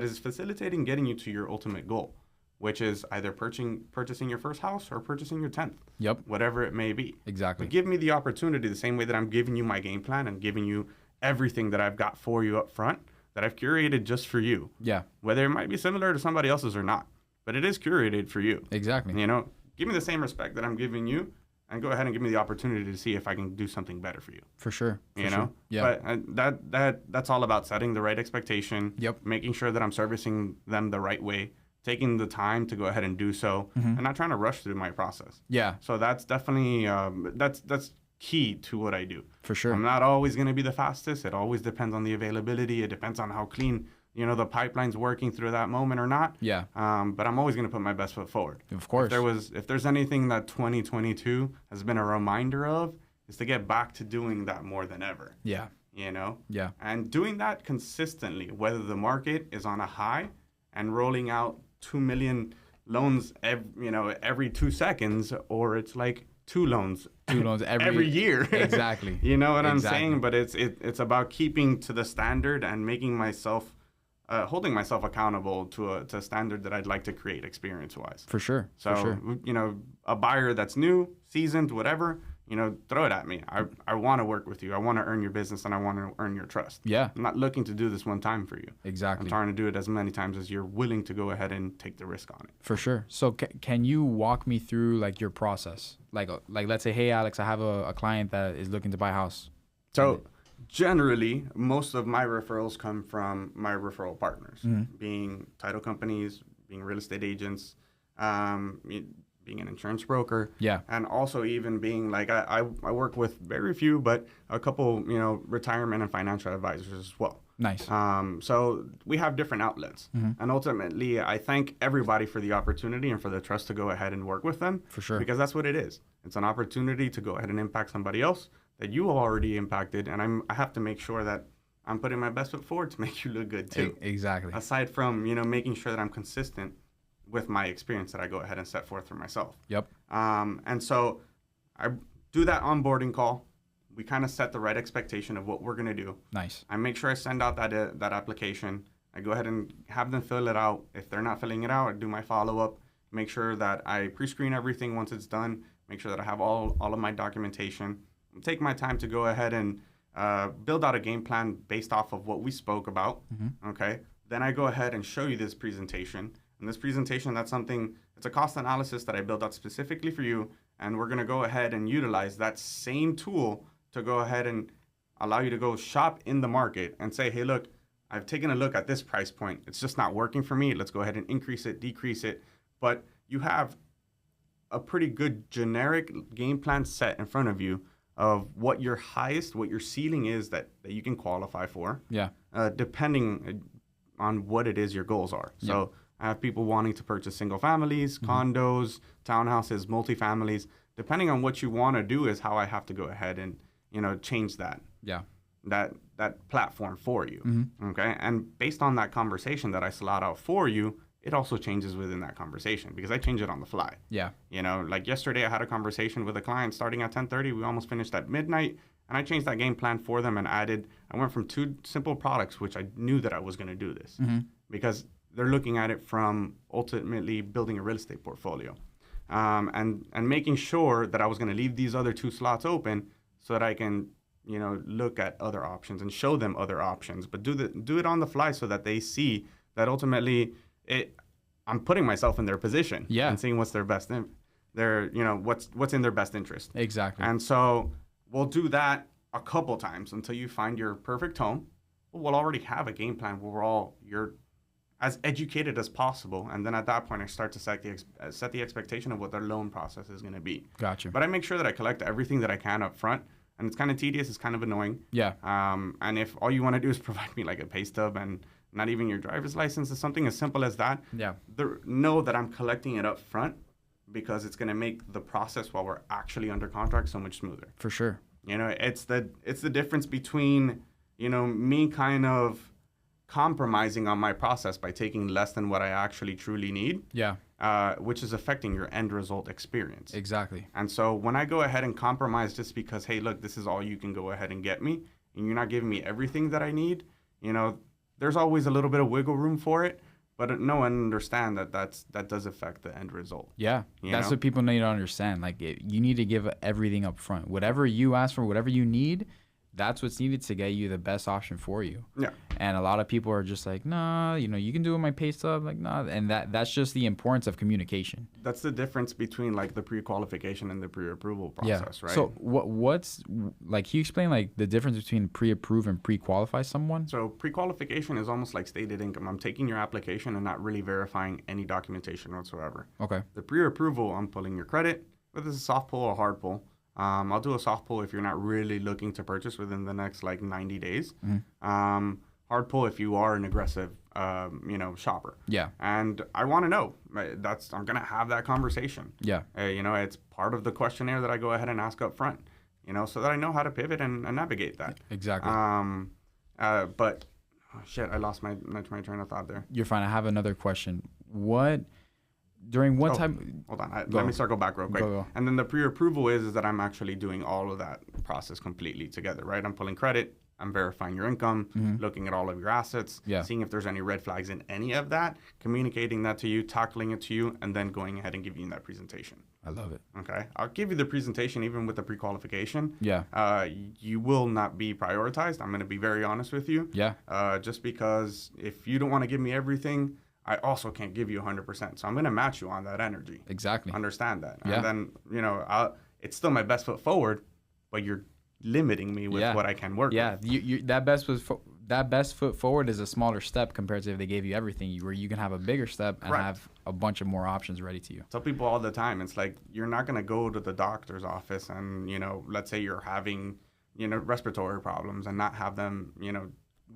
is facilitating getting you to your ultimate goal, which is either purchasing your first house or purchasing your 10th. Yep. Whatever it may be. Exactly. But give me the opportunity the same way that I'm giving you my game plan and giving you everything that I've got for you up front that I've curated just for you. Yeah. Whether it might be similar to somebody else's or not, but it is curated for you. Exactly. You know, give me the same respect that I'm giving you and go ahead and give me the opportunity to see if I can do something better for you. For sure. You know? Yeah. But that's all about setting the right expectation. Yep. Making sure that I'm servicing them the right way, taking the time to go ahead and do so, and not trying to rush through my process. Yeah. So that's definitely that's key to what I do. For sure. I'm not always going to be the fastest. It always depends on the availability. It depends on how clean, you know, the pipeline's working through that moment or not. Yeah. But I'm always going to put my best foot forward. Of course. If there's anything that 2022 has been a reminder of, is to get back to doing that more than ever. Yeah. You know? Yeah. And doing that consistently, whether the market is on a high and rolling out 2 million loans every 2 seconds, or it's like two loans every year. Exactly. You know what I'm saying? But it's about keeping to the standard and making myself holding myself accountable to a standard that I'd like to create experience-wise. For sure. So, for sure. You know, a buyer that's new, seasoned, whatever, you know, throw it at me. I want to work with you. I want to earn your business and I want to earn your trust. Yeah. I'm not looking to do this one time for you. Exactly. I'm trying to do it as many times as you're willing to go ahead and take the risk on it. For sure. So can you walk me through like your process? Like let's say, hey, Alex, I have a client that is looking to buy a house. So generally, most of my referrals come from my referral partners, being title companies, being real estate agents, being an insurance broker. Yeah. And also even being like, I work with very few, but a couple, you know, retirement and financial advisors as well. Nice. So we have different outlets. And ultimately, I thank everybody for the opportunity and for the trust to go ahead and work with them. For sure. Because that's what it is. It's an opportunity to go ahead and impact somebody else that you already impacted, and I have to make sure that I'm putting my best foot forward to make you look good too. Exactly. Aside from, making sure that I'm consistent with my experience that I go ahead and set forth for myself. Yep. And so I do that onboarding call. We kind of set the right expectation of what we're going to do. Nice. I make sure I send out that application. I go ahead and have them fill it out. If they're not filling it out, I do my follow-up. Make sure that I pre-screen everything once it's done. Make sure that I have all of my documentation. Take my time to go ahead and build out a game plan based off of what we spoke about. Mm-hmm. Okay. Then I go ahead and show you this presentation. And this presentation, it's a cost analysis that I built out specifically for you. And we're going to go ahead and utilize that same tool to go ahead and allow you to go shop in the market and say, hey, look, I've taken a look at this price point. It's just not working for me. Let's go ahead and increase it, decrease it. But you have a pretty good generic game plan set in front of you of what your ceiling is that you can qualify for. Yeah. Depending on what it is your goals are. So yeah. I have people wanting to purchase single families, condos, townhouses, multifamilies. Depending on what you want to do is how I have to go ahead and, change that. Yeah. That platform for you. Mm-hmm. Okay. And based on that conversation that I slot out for you, it also changes within that conversation because I change it on the fly. Yeah. Like yesterday I had a conversation with a client starting at 10:30. We almost finished at midnight. And I changed that game plan for them and I went from 2 simple products, which I knew that I was going to do this because they're looking at it from ultimately building a real estate portfolio. And making sure that I was going to leave these other 2 slots open so that I can, look at other options and show them other options, but do it on the fly so that they see that ultimately I'm putting myself in their position and seeing what's what's in their best interest. Exactly. And so we'll do that a couple times until you find your perfect home. We'll already have a game plan where you're as educated as possible. And then at that point, I start to set the expectation of what their loan process is going to be. Gotcha. But I make sure that I collect everything that I can up front. And it's kind of tedious. It's kind of annoying. Yeah. And if all you want to do is provide me like a pay stub and not even your driver's license, is something as simple as that. Yeah. Know that I'm collecting it up front because it's going to make the process while we're actually under contract so much smoother. For sure. It's the difference between, me kind of compromising on my process by taking less than what I actually truly need. Yeah. Which is affecting your end result experience. Exactly. And so when I go ahead and compromise just because, hey, look, this is all you can go ahead and get me, and you're not giving me everything that I need, there's always a little bit of wiggle room for it. But no one understand that does affect the end result. Yeah, that's what people need to understand. Like, you need to give everything up front. Whatever you ask for, whatever you need, that's what's needed to get you the best option for you. Yeah. And a lot of people are just like, nah, you can do it my pay stub, like, nah. And that's just the importance of communication. That's the difference between like the pre-qualification and the pre-approval process, right? So what's like, can you explain like the difference between pre-approve and pre-qualify someone? So pre-qualification is almost like stated income. I'm taking your application and not really verifying any documentation whatsoever. Okay. The pre-approval, I'm pulling your credit, whether it's a soft pull or hard pull. I'll do a soft pull if you're not really looking to purchase within the next like 90 days. Mm-hmm. Hard pull if you are an aggressive, shopper. Yeah. And I want to know. I'm gonna have that conversation. Yeah. It's part of the questionnaire that I go ahead and ask up front. So that I know how to pivot and navigate that. Exactly. But I lost my train of thought there. You're fine. I have another question. Time? Hold on. Let me circle back real quick. Go. And then the pre-approval is that I'm actually doing all of that process completely together, right? I'm pulling credit. I'm verifying your income, looking at all of your assets, seeing if there's any red flags in any of that, communicating that to you, tackling it to you, and then going ahead and giving you that presentation. I love it. Okay. I'll give you the presentation even with the pre-qualification. Yeah. You will not be prioritized. I'm going to be very honest with you. Yeah. Just because if you don't want to give me everything, I also can't give you 100%. So I'm going to match you on that energy. Exactly. Understand that. Yeah. And then, it's still my best foot forward, but you're limiting me with what I can work with. Yeah. That best foot forward is a smaller step compared to if they gave you everything, where you can have a bigger step and have a bunch of more options ready to you. Tell people all the time, it's like, you're not going to go to the doctor's office and, let's say you're having, respiratory problems and not have them,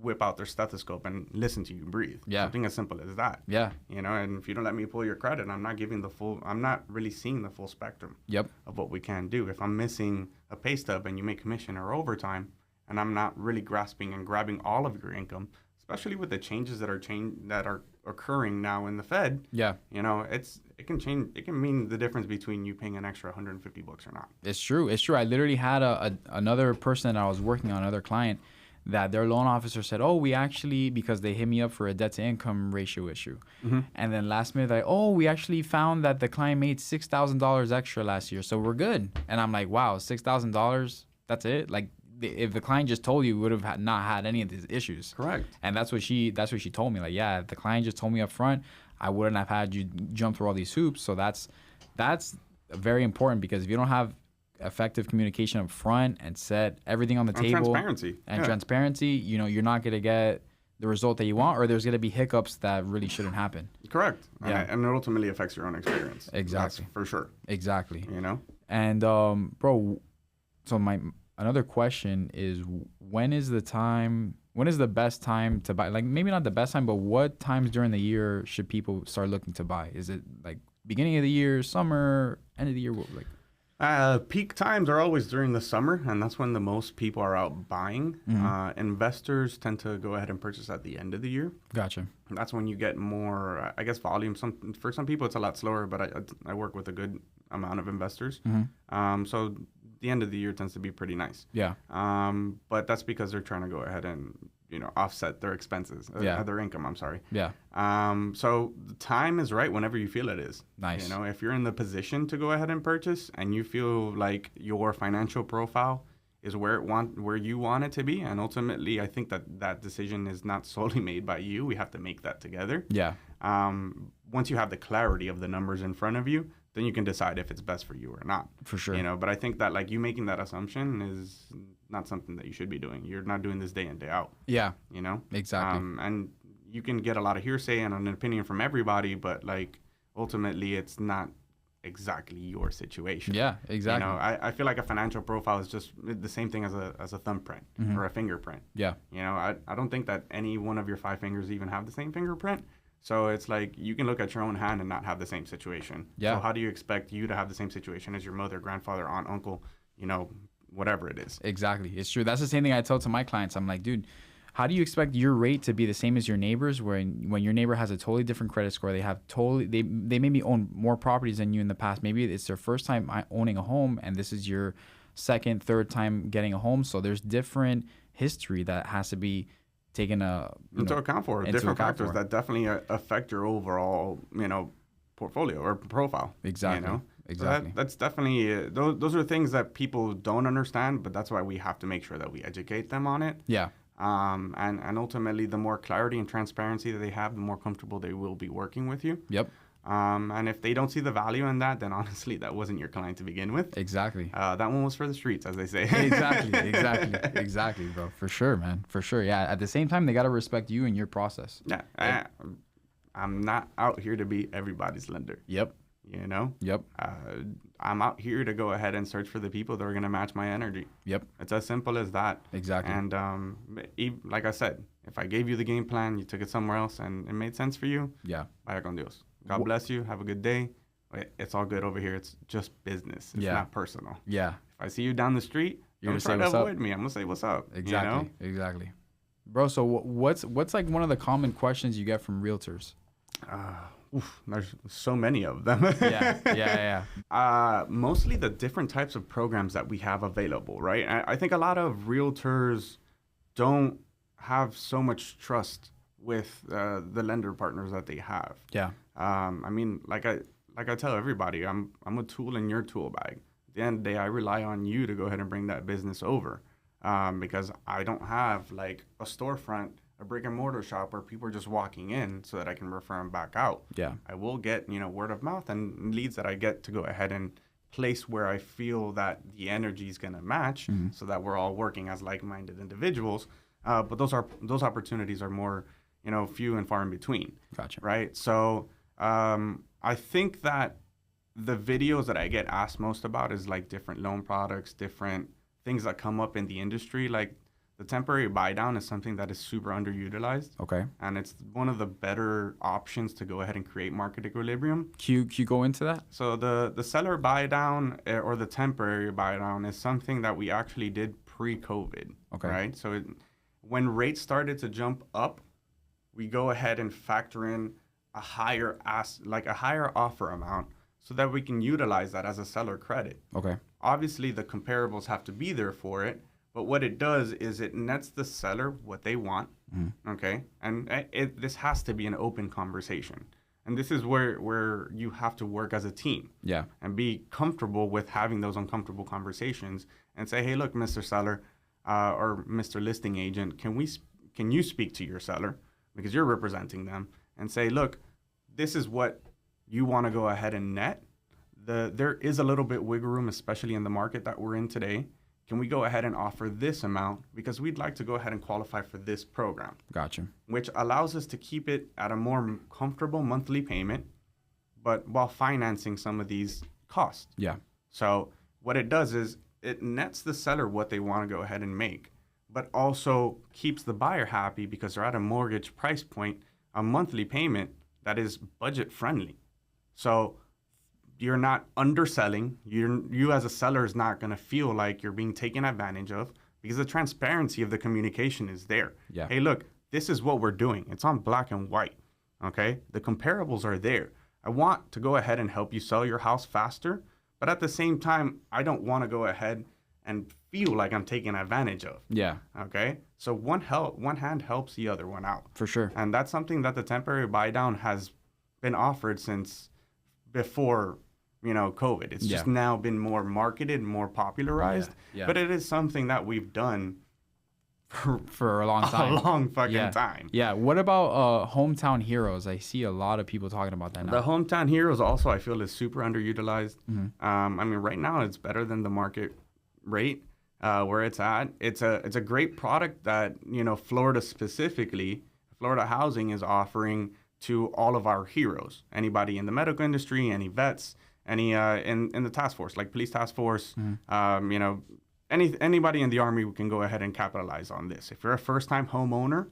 whip out their stethoscope and listen to you breathe. Yeah. Something as simple as that. Yeah. You know, and if you don't let me pull your credit, I'm not really seeing the full spectrum Yep. of what we can do. If I'm missing a pay stub and you make commission or overtime, and I'm not really grasping and grabbing all of your income, especially with the changes that are occurring now in the Fed. Yeah. You know, it can change. It can mean the difference between you paying an extra 150 bucks or not. It's true. It's true. I literally had another person that I was working on, another client, that their loan officer said, oh, we actually, because they hit me up for a debt to income ratio issue. Mm-hmm. And then last minute, like, oh, we actually found that the client made $6,000 extra last year. So we're good. And I'm like, wow, $6,000, that's it? Like, if the client just told you, we would have not had any of these issues. Correct. And that's what she told me. Like, yeah, if the client just told me up front, I wouldn't have had you jump through all these hoops. So that's very important, because if you don't have effective communication up front and set everything on the table transparency, you know, you're not going to get the result that you want, or there's going to be hiccups that really shouldn't happen. Correct. Yeah. And it ultimately affects your own experience. Exactly. That's for sure. Exactly. You know? And bro, so another question is, when is the best time to buy? Like, maybe not the best time, but what times during the year should people start looking to buy? Is it like beginning of the year, summer, end of the year? Like, peak times are always during the summer, and that's when the most people are out buying. Mm-hmm. Investors tend to go ahead and purchase at the end of the year. Gotcha. That's when you get more, I guess, volume. For some people, it's a lot slower, but I work with a good amount of investors. Mm-hmm. So the end of the year tends to be pretty nice. Yeah. But that's because they're trying to go ahead and, you know, offset their expenses, their income, I'm sorry. Yeah. So the time is right whenever you feel it is. Nice. You know, if you're in the position to go ahead and purchase and you feel like your financial profile is where you want it to be, and ultimately I think that decision is not solely made by you. We have to make that together. Yeah. Once you have the clarity of the numbers in front of you, then you can decide if it's best for you or not. For sure. You know, but I think that, like, you making that assumption is not something that you should be doing. You're not doing this day in, day out. Yeah. You know? Exactly. And you can get a lot of hearsay and an opinion from everybody, but, like, ultimately it's not exactly your situation. Yeah, exactly. You know, I feel like a financial profile is just the same thing as a thumbprint Mm-hmm. or a fingerprint. Yeah. You know, I don't think that any one of your 5 fingers even have the same fingerprint. So it's like you can look at your own hand and not have the same situation. Yeah. So how do you expect you to have the same situation as your mother, grandfather, aunt, uncle, you know, whatever it is? Exactly. It's true. That's the same thing I tell to my clients. I'm like, dude, how do you expect your rate to be the same as your neighbors when your neighbor has a totally different credit score? They maybe own more properties than you in the past. Maybe it's their first time owning a home, and this is your second, third time getting a home. So there's different history that has to be taken into account for different factors that definitely affect your overall, you know, portfolio or profile. Exactly. You know? Exactly. So that's definitely those are things that people don't understand, but that's why we have to make sure that we educate them on it. Yeah. And ultimately, the more clarity and transparency that they have, the more comfortable they will be working with you. Yep. And if they don't see the value in that, then honestly, that wasn't your client to begin with. Exactly. That one was for the streets, as they say. Exactly, bro. For sure, man. For sure. Yeah. At the same time, they got to respect you and your process. Yeah. Like, I'm not out here to be everybody's lender. Yep. You know? Yep. I'm out here to go ahead and search for the people that are going to match my energy. Yep. It's as simple as that. Exactly. And like I said, if I gave you the game plan, you took it somewhere else, and it made sense for you, yeah. Vaya con Dios. God bless you. Have a good day. It's all good over here. It's just business. It's not personal. Yeah. If I see you down the street, you're going to avoid me. I'm going to say, what's up? Exactly. You know? Exactly. Bro, so what's like one of the common questions you get from realtors? There's so many of them. Yeah. Mostly the different types of programs that we have available, right? I think a lot of realtors don't have so much trust with the lender partners that they have. Yeah. I mean, like I tell everybody, I'm a tool in your tool bag. At the end of the day, I rely on you to go ahead and bring that business over, because I don't have like a storefront, a brick and mortar shop where people are just walking in so that I can refer them back out. Yeah. I will get, word of mouth and leads that I get to go ahead and place where I feel that the energy is going to match, so that we're all working as like-minded individuals. But those opportunities are more, few and far in between. Gotcha. Right. So I think that the videos that I get asked most about is like different loan products, different things that come up in the industry. Like the temporary buy down is something that is super underutilized. Okay. And it's one of the better options to go ahead and create market equilibrium. Can you go into that? So the seller buy down or the temporary buy down is something that we actually did pre-COVID. Okay. Right. So when rates started to jump up, we go ahead and factor in a higher offer amount so that we can utilize that as a seller credit. Okay. Obviously, the comparables have to be there for it, but what it does is it nets the seller what they want, okay? And this has to be an open conversation. And this is where you have to work as a team. Yeah. And be comfortable with having those uncomfortable conversations and say, hey, look, Mr. Seller or Mr. Listing Agent, can you speak to your seller because you're representing them and say, look, this is what you want to go ahead and net. There is a little bit wiggle room, especially in the market that we're in today. Can we go ahead and offer this amount because we'd like to go ahead and qualify for this program? Gotcha. Which allows us to keep it at a more comfortable monthly payment, but while financing some of these costs. Yeah. So what it does is it nets the seller what they want to go ahead and make, but also keeps the buyer happy because they're at a mortgage price point, a monthly payment that is budget friendly. So you're not underselling. You as a seller is not going to feel like you're being taken advantage of because the transparency of the communication is there. Yeah. Hey, look, this is what we're doing. It's on black and white. Okay. The comparables are there. I want to go ahead and help you sell your house faster, but at the same time, I don't want to go ahead and feel like I'm taken advantage of. Yeah. Okay. So one hand helps the other one out. For sure. And that's something that the temporary buy down has been offered since before, COVID. It's just now been more marketed and more popularized. Yeah. But it is something that we've done for a long time. A long fucking time. Yeah. What about hometown heroes? I see a lot of people talking about that now. The hometown heroes also, I feel, is super underutilized. Right now it's better than the market rate where it's at. It's a great product that, Florida specifically, Florida Housing is offering to all of our heroes. Anybody in the medical industry, any vets, any in the task force, like police task force, anybody in the Army can go ahead and capitalize on this. If you're a first-time homeowner,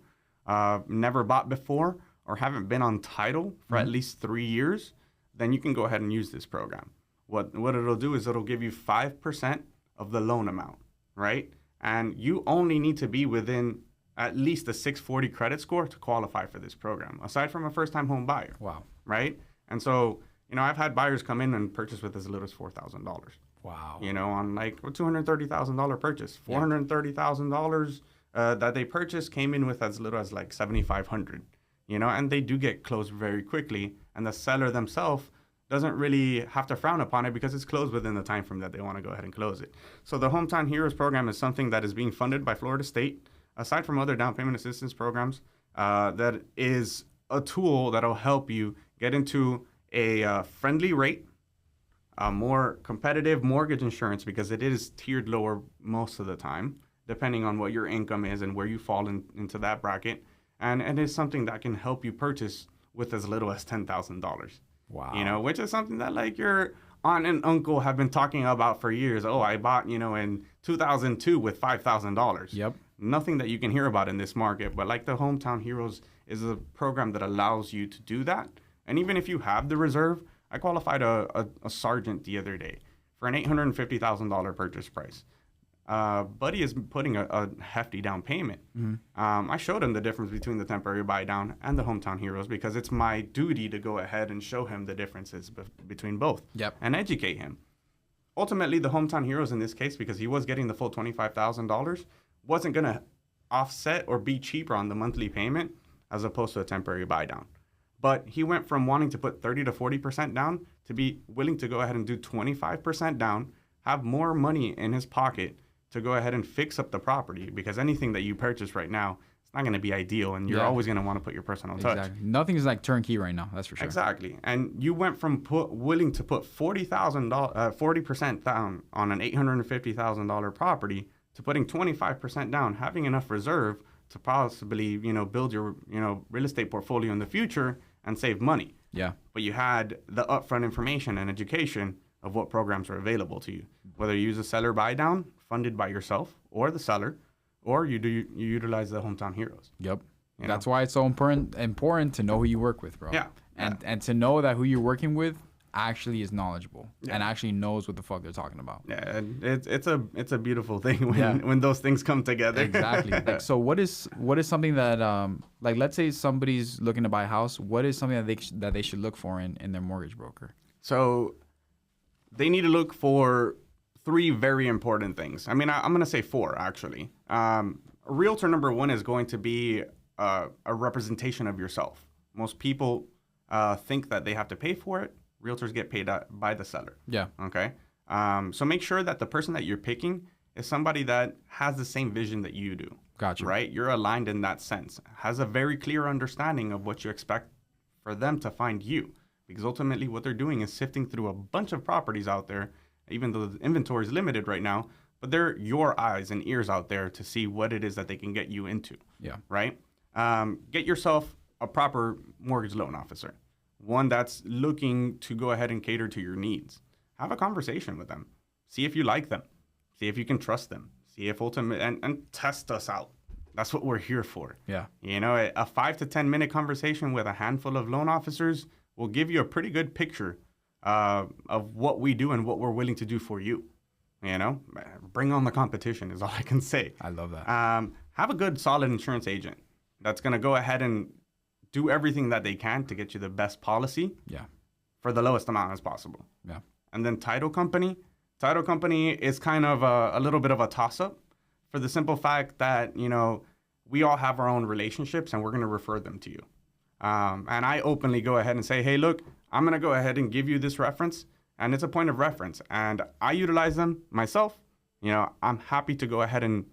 never bought before, or haven't been on title for at least 3 years, then you can go ahead and use this program. What it'll do is it'll give you 5% of the loan amount, right? And you only need to be within at least a 640 credit score to qualify for this program, aside from a first-time home buyer. Wow. Right? And so, I've had buyers come in and purchase with as little as $4,000. Wow. On like a $230,000 purchase. $430,000 that they purchased came in with as little as like $7,500. And they do get closed very quickly. And the seller themselves doesn't really have to frown upon it because it's closed within the time frame that they want to go ahead and close it. So the Hometown Heroes program is something that is being funded by Florida State, aside from other down payment assistance programs. That is a tool that will help you get into a friendly rate, a more competitive mortgage insurance because it is tiered lower most of the time, depending on what your income is and where you fall into that bracket. And it is something that can help you purchase with as little as $10,000. Wow. Which is something that like your aunt and uncle have been talking about for years. Oh, I bought, in 2002 with $5,000. Yep. Nothing that you can hear about in this market. But like the Hometown Heroes is a program that allows you to do that. And even if you have the reserve, I qualified a sergeant the other day for an $850,000 purchase price. Buddy is putting a hefty down payment. I showed him the difference between the temporary buy down and the Hometown Heroes because it's my duty to go ahead and show him the differences between both. Yep. And educate him. Ultimately, the Hometown Heroes in this case, because he was getting the full $25,000, wasn't going to offset or be cheaper on the monthly payment as opposed to a temporary buy down. But he went from wanting to put 30 to 40% down to be willing to go ahead and do 25% down, have more money in his pocket to go ahead and fix up the property because anything that you purchase right now, it's not going to be ideal and you're always going to want to put your personal touch. Nothing's like turnkey right now, that's for sure. Exactly. And you went from willing to put $40% down on an $850,000 property to putting 25% down, having enough reserve to possibly, build your, real estate portfolio in the future and save money. Yeah. But you had the upfront information and education of what programs are available to you. Whether you use a seller buy down funded by yourself or the seller, or you utilize the hometown heroes. Yep. You That's know? why it's so important to know who you work with, bro. Yeah. And to know that who you're working with actually is knowledgeable Yeah. and actually knows what the fuck they're talking about. Yeah, and it's a beautiful thing when Yeah. when those things come together. Exactly. Like, so what is something that like, let's say somebody's looking to buy a house, what is something that they should look for in their mortgage broker? So they need to look for 3 very important things. I mean, I'm going to say 4, actually. Realtor number 1 is going to be a representation of yourself. Most people think that they have to pay for it. Realtors get paid by the seller. Yeah. Okay. So make sure that the person that you're picking is somebody that has the same vision that you do. Gotcha. Right? You're aligned in that sense. Has a very clear understanding of what you expect for them to find you. Because ultimately what they're doing is sifting through a bunch of properties out there, even though the inventory is limited right now, but they're your eyes and ears out there to see what it is that they can get you into. Yeah. Right? Get yourself a proper mortgage loan officer, one that's looking to go ahead and cater to your needs. Have a conversation with them. See if you like them. See if you can trust them. See if and test us out. That's what we're here for. Yeah. You know, a 5 to 10 minute conversation with a handful of loan officers will give you a pretty good picture of what we do and what we're willing to do for you. You know, bring on the competition is all I can say. I love that. Have a good, solid insurance agent that's going to go ahead and do everything that they can to get you the best policy Yeah. for the lowest amount as possible. Yeah. And then title company is kind of a little bit of a toss-up for the simple fact that, you know, we all have our own relationships and we're going to refer them to you. And I openly go ahead and say, hey, look, I'm going to go ahead and give you this reference, and it's a point of reference. And I utilize them myself. You know, I'm happy to go ahead and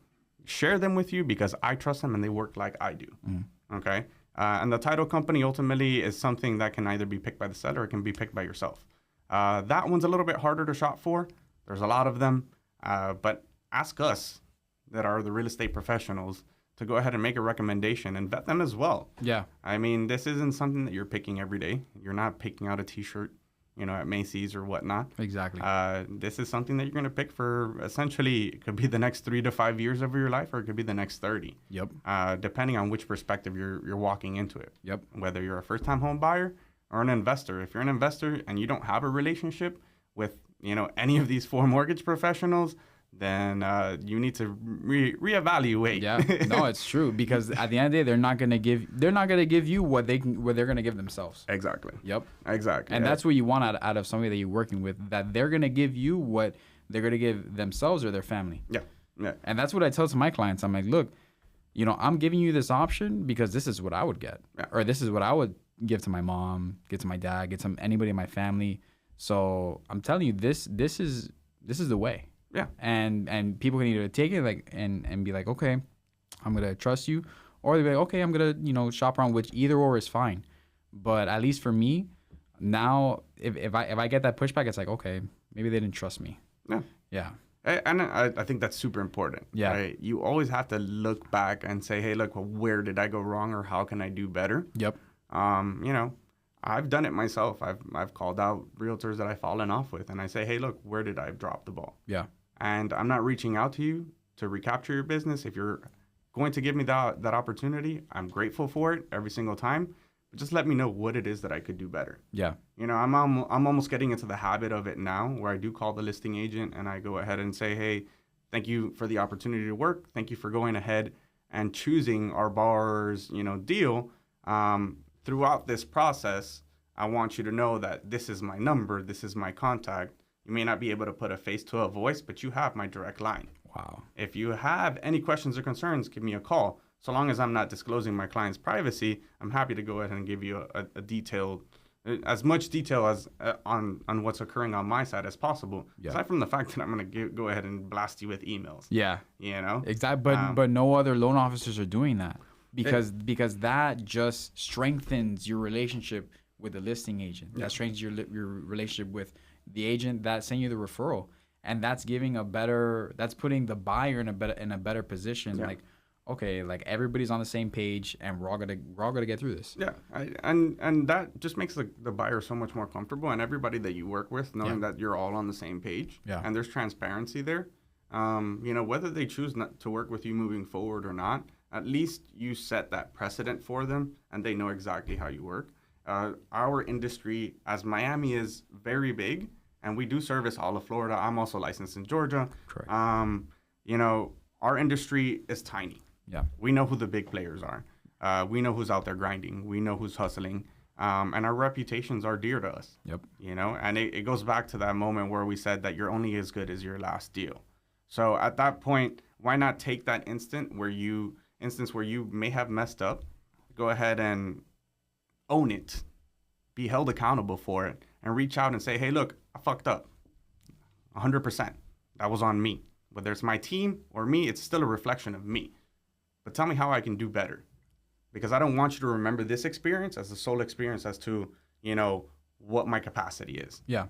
share them with you because I trust them and they work like I do. Okay? And the title company ultimately is something that can either be picked by the seller or it can be picked by yourself. That one's a little bit harder to shop for. There's a lot of them. But ask us that are the real estate professionals to go ahead and make a recommendation and vet them as well. Yeah. I mean, this isn't something that you're picking every day. You're not picking out a T-shirt, you know, at Macy's or whatnot. Exactly. This is something that you're going to pick for essentially, it could be the next 3 to 5 years of your life, or it could be the next 30. Yep. Depending on which perspective you're walking into it. Yep. Whether you're a first-time home buyer or an investor. If you're an investor and you don't have a relationship with, you know, any of these 4 mortgage professionals, then you need to reevaluate. Yeah, no, it's true, because at the end of the day, they're not gonna give you what they're gonna give themselves. Exactly. Yep. Exactly. And that's what you want out of somebody that you're working with, that they're gonna give you what they're gonna give themselves or their family. Yeah. Yeah. And that's what I tell to my clients. I'm like, look, you know, I'm giving you this option because this is what I would get, or this is what I would give to my mom, give to my dad, get to anybody in my family. So I'm telling you, this is the way. Yeah. And people can either take it like and be like, okay, I'm gonna trust you, or they'll be like, okay, I'm gonna, you know, shop around, which either or is fine. But at least for me, now if I get that pushback, it's like, okay, maybe they didn't trust me. Yeah. Yeah. And I think that's super important. Yeah. Right? You always have to look back and say, hey, look, well, where did I go wrong, or how can I do better? Yep. You know, I've done it myself. I've called out realtors that I've fallen off with, and I say, hey, look, where did I drop the ball? Yeah. And I'm not reaching out to you to recapture your business. If you're going to give me that opportunity, I'm grateful for it every single time. But just let me know what it is that I could do better. Yeah. You know, I'm almost getting into the habit of it now, where I do call the listing agent and I go ahead and say, hey, thank you for the opportunity to work. Thank you for going ahead and choosing our borrower's, you know, deal. Throughout this process, I want you to know that this is my number, this is my contact. You may not be able to put a face to a voice, but you have my direct line. Wow. If you have any questions or concerns, give me a call. So long as I'm not disclosing my client's privacy, I'm happy to go ahead and give you a detailed, as much detail as on what's occurring on my side as possible. Yeah. Aside from the fact that I'm going to go ahead and blast you with emails. Yeah. You know? Exactly. But no other loan officers are doing that, because that just strengthens your relationship with the listing agent. Yeah. That strengthens your relationship with the agent that sent you the referral, and that's putting the buyer in a better position. Yeah. Like, okay, like everybody's on the same page, and we're all gonna get through this. Yeah, and that just makes the buyer so much more comfortable, and everybody that you work with knowing that you're all on the same page. Yeah. And there's transparency there. Whether they choose not to work with you moving forward or not, at least you set that precedent for them and they know exactly how you work. Our industry, as Miami is very big, and we do service all of Florida. I'm also licensed in Georgia. Correct. Our industry is tiny. Yeah. We know who the big players are. We know who's out there grinding. We know who's hustling. And our reputations are dear to us. Yep. And it goes back to that moment where we said that you're only as good as your last deal. So at that point, why not take that instance where you may have messed up, go ahead and own it, be held accountable for it, and reach out and say, hey, look, I fucked up 100%. That was on me. Whether it's my team or me, it's still a reflection of me. But tell me how I can do better. Because I don't want you to remember this experience as the sole experience as to, what my capacity is. Yeah.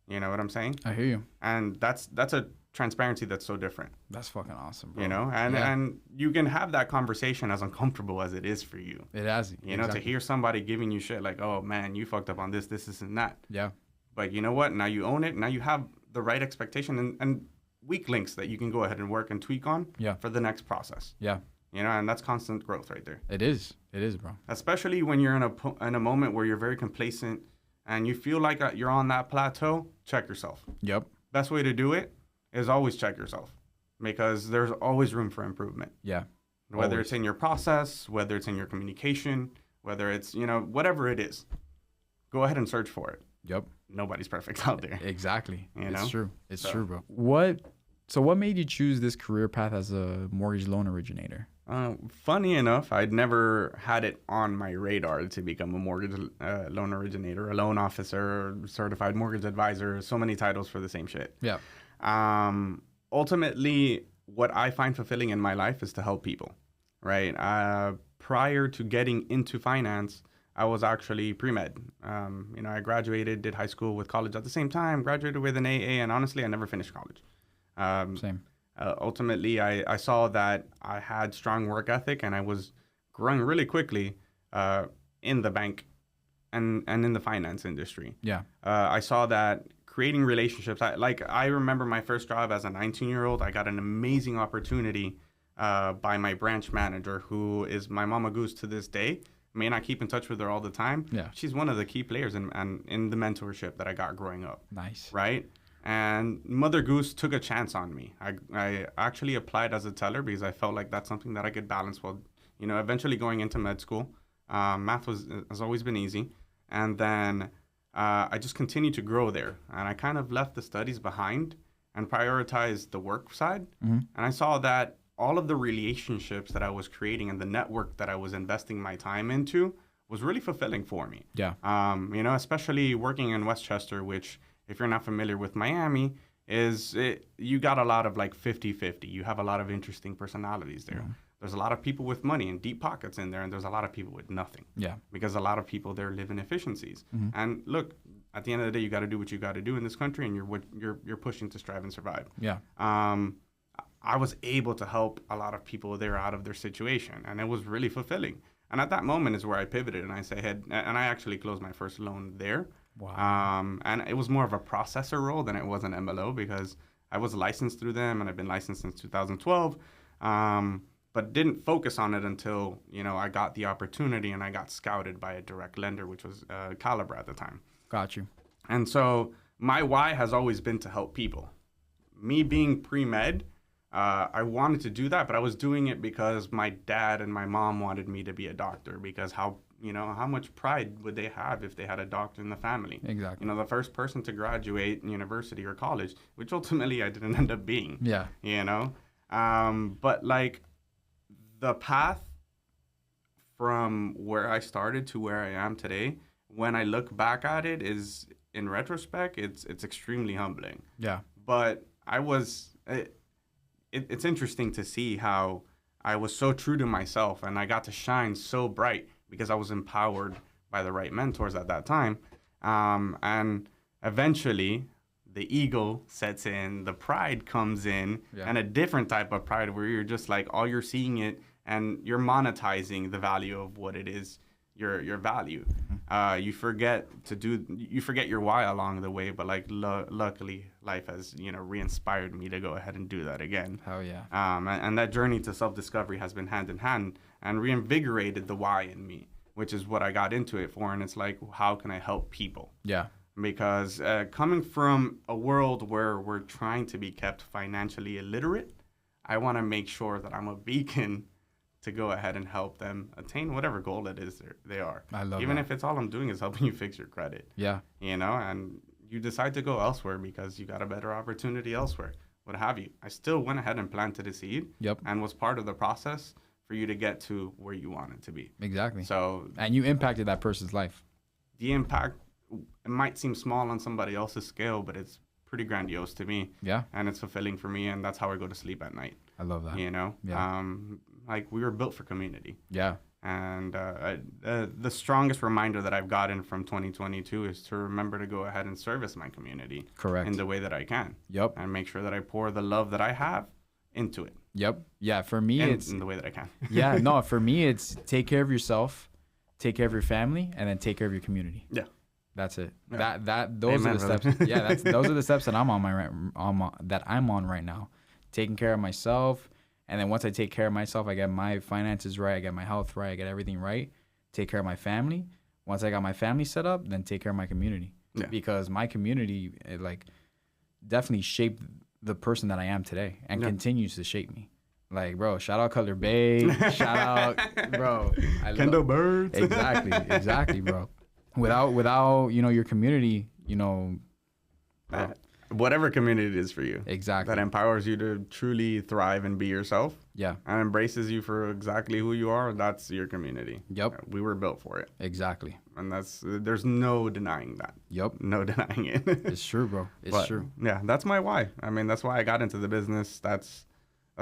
You know what I'm saying? I hear you. And that's a transparency that's so different. That's fucking awesome, bro. And you can have that conversation as uncomfortable as it is for you. It has. To hear somebody giving you shit like, oh man, you fucked up on this, and that. Yeah. But you know what? Now you own it. Now you have the right expectation and weak links that you can go ahead and work and tweak on for the next process. Yeah. And that's constant growth right there. It is, bro. Especially when you're in a moment where you're very complacent and you feel like you're on that plateau, check yourself. Yep. Best way to do it is always check yourself because there's always room for improvement. Yeah. Whether it's in your process, whether it's in your communication, whether it's, whatever it is, go ahead and search for it. Yep. Nobody's perfect out there. Exactly. It's true. It's So. true, bro. What made you choose this career path as a mortgage loan originator? Funny enough, I'd never had it on my radar to become a mortgage loan originator, a loan officer, certified mortgage advisor, so many titles for the same shit. Yeah. Ultimately, what I find fulfilling in my life is to help people, right? Prior to getting into finance, I was actually pre-med. I graduated, did high school with college at the same time, graduated with an AA, and honestly, I never finished college. Same. Ultimately, I saw that I had strong work ethic and I was growing really quickly in the bank and in the finance industry. Yeah. I saw that creating relationships. I remember my first job as a 19-year-old. I got an amazing opportunity by my branch manager, who is my mama goose to this day. I may not keep in touch with her all the time. Yeah. She's one of the key players in the mentorship that I got growing up. Nice. Right? And Mother Goose took a chance on me. I actually applied as a teller because I felt like that's something that I could balance while, eventually going into med school. Math has always been easy. And then I just continued to grow there. And I kind of left the studies behind and prioritized the work side. Mm-hmm. And I saw that all of the relationships that I was creating and the network that I was investing my time into was really fulfilling for me. Yeah. Especially working in Westchester, which, if you're not familiar with Miami, you got a lot of like 50-50. You have a lot of interesting personalities there. Mm-hmm. There's a lot of people with money and deep pockets in there, and there's a lot of people with nothing. Yeah. Because a lot of people there live in efficiencies. Mm-hmm. And look, at the end of the day, you got to do what you got to do in this country, and you're pushing to strive and survive. Yeah. I was able to help a lot of people there out of their situation, and it was really fulfilling. And at that moment is where I pivoted, and I actually closed my first loan there. Wow. And it was more of a processor role than it was an MLO because I was licensed through them, and I've been licensed since 2012. But didn't focus on it until, I got the opportunity and I got scouted by a direct lender, which was Caliber at the time. Got you. And so my why has always been to help people. Me being pre-med, I wanted to do that, but I was doing it because my dad and my mom wanted me to be a doctor because how much pride would they have if they had a doctor in the family? Exactly. The first person to graduate university or college, which ultimately I didn't end up being. Yeah. But like the path from where I started to where I am today, when I look back at it, is in retrospect, it's extremely humbling. Yeah. But it's interesting to see how I was so true to myself and I got to shine so bright because I was empowered by the right mentors at that time. And eventually the ego sets in, the pride comes in, and a different type of pride where you're just like, all you're seeing it and you're monetizing the value of what it is, your value. You forget your why along the way, but like luckily life has, re-inspired me to go ahead and do that again. Hell yeah. And that journey to self-discovery has been hand in hand and reinvigorated the why in me, which is what I got into it for. And it's like, how can I help people? Yeah. Because coming from a world where we're trying to be kept financially illiterate, I want to make sure that I'm a beacon to go ahead and help them attain whatever goal it is they are. I love Even that. if it's all I'm doing is helping you fix your credit. Yeah. And you decide to go elsewhere because you got a better opportunity elsewhere, what have you. I still went ahead and planted a seed. Yep. And was part of the process for you to get to where you want it to be. Exactly. So, and you impacted that person's life. The impact, it might seem small on somebody else's scale, but it's pretty grandiose to me. Yeah. And it's fulfilling for me, and that's how I go to sleep at night. I love that. Yeah. Like, we were built for community. Yeah. And the strongest reminder that I've gotten from 2022 is to remember to go ahead and service my community. Correct. In the way that I can. Yep. And make sure that I pour the love that I have into it. Yep. Yeah. For me, it's in the way that I can. Yeah. No, for me, it's take care of yourself, take care of your family, and then take care of your community. Yeah. That's it. Yeah. Those Amen, are the steps. Yeah. Those are the steps that I'm on right now. Taking care of myself. And then once I take care of myself, I get my finances right, I get my health right, I get everything right. Take care of my family. Once I got my family set up, then take care of my community. Yeah. Because my community, definitely shaped the person that I am today and continues to shape me. Like, bro, shout out Color Bay. Shout out, bro. Kendall Birds. Exactly, bro. Without your community, whatever community it is for you. Exactly. That empowers you to truly thrive and be yourself. Yeah. And embraces you for exactly who you are. That's your community. Yep. We were built for it. Exactly. And there's no denying that. Yep. No denying it. It's true, bro. It's true. Yeah, that's my why. I mean, that's why I got into the business. That's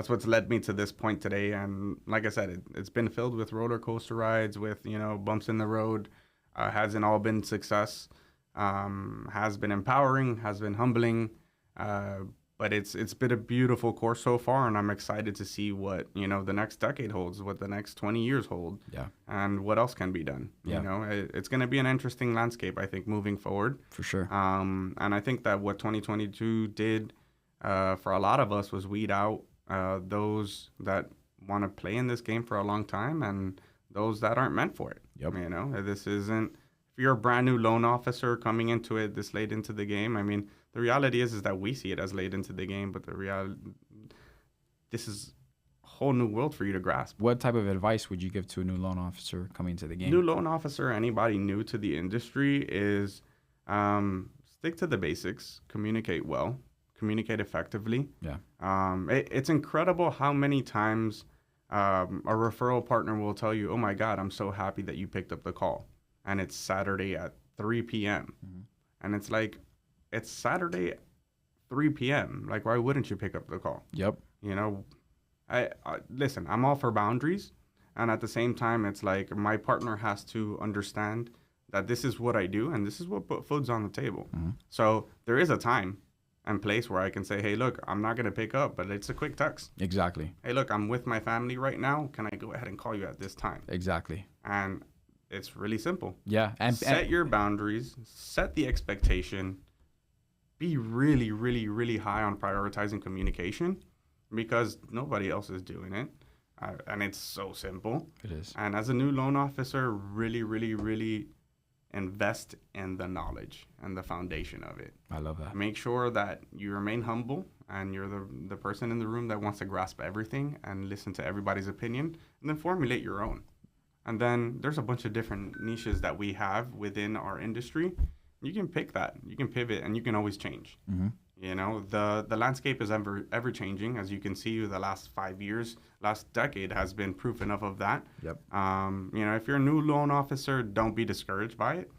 what's led me to this point today. And like I said, it's been filled with roller coaster rides, with, bumps in the road. Hasn't all been success. Has been empowering, has been humbling, but it's been a beautiful course so far, and I'm excited to see what the next decade holds, what the next 20 years hold, and what else can be done. It's going to be an interesting landscape, I think, moving forward. For sure. And I think that what 2022 did for a lot of us was weed out those that want to play in this game for a long time and those that aren't meant for it. Yep. This isn't. If you're a brand new loan officer coming into it this late into the game, I mean, the reality is that we see it as late into the game, but this is a whole new world for you to grasp. What type of advice would you give to a new loan officer coming into the game? New loan officer, anybody new to the industry, is stick to the basics, communicate well, communicate effectively. Yeah. It's incredible how many times a referral partner will tell you, "Oh my God, I'm so happy that you picked up the call." And it's Saturday at 3 p.m. Mm-hmm. And it's like, it's Saturday at 3 p.m. Like, why wouldn't you pick up the call? Yep. I listen, I'm all for boundaries. And at the same time, it's like my partner has to understand that this is what I do and this is what put food's on the table. Mm-hmm. So there is a time and place where I can say, hey, look, I'm not going to pick up, but it's a quick text. Exactly. Hey, look, I'm with my family right now. Can I go ahead and call you at this time? Exactly. And it's really simple. Yeah. And set your boundaries, set the expectation, be really, really, really high on prioritizing communication because nobody else is doing it. And it's so simple. It is. And as a new loan officer, really, really, really invest in the knowledge and the foundation of it. I love that. Make sure that you remain humble and you're the person in the room that wants to grasp everything and listen to everybody's opinion and then formulate your own. And then there's a bunch of different niches that we have within our industry. You can pick that. You can pivot, and you can always change. Mm-hmm. The landscape is ever changing, as you can see. The last 5 years, last decade has been proof enough of that. Yep. If you're a new loan officer, don't be discouraged by it.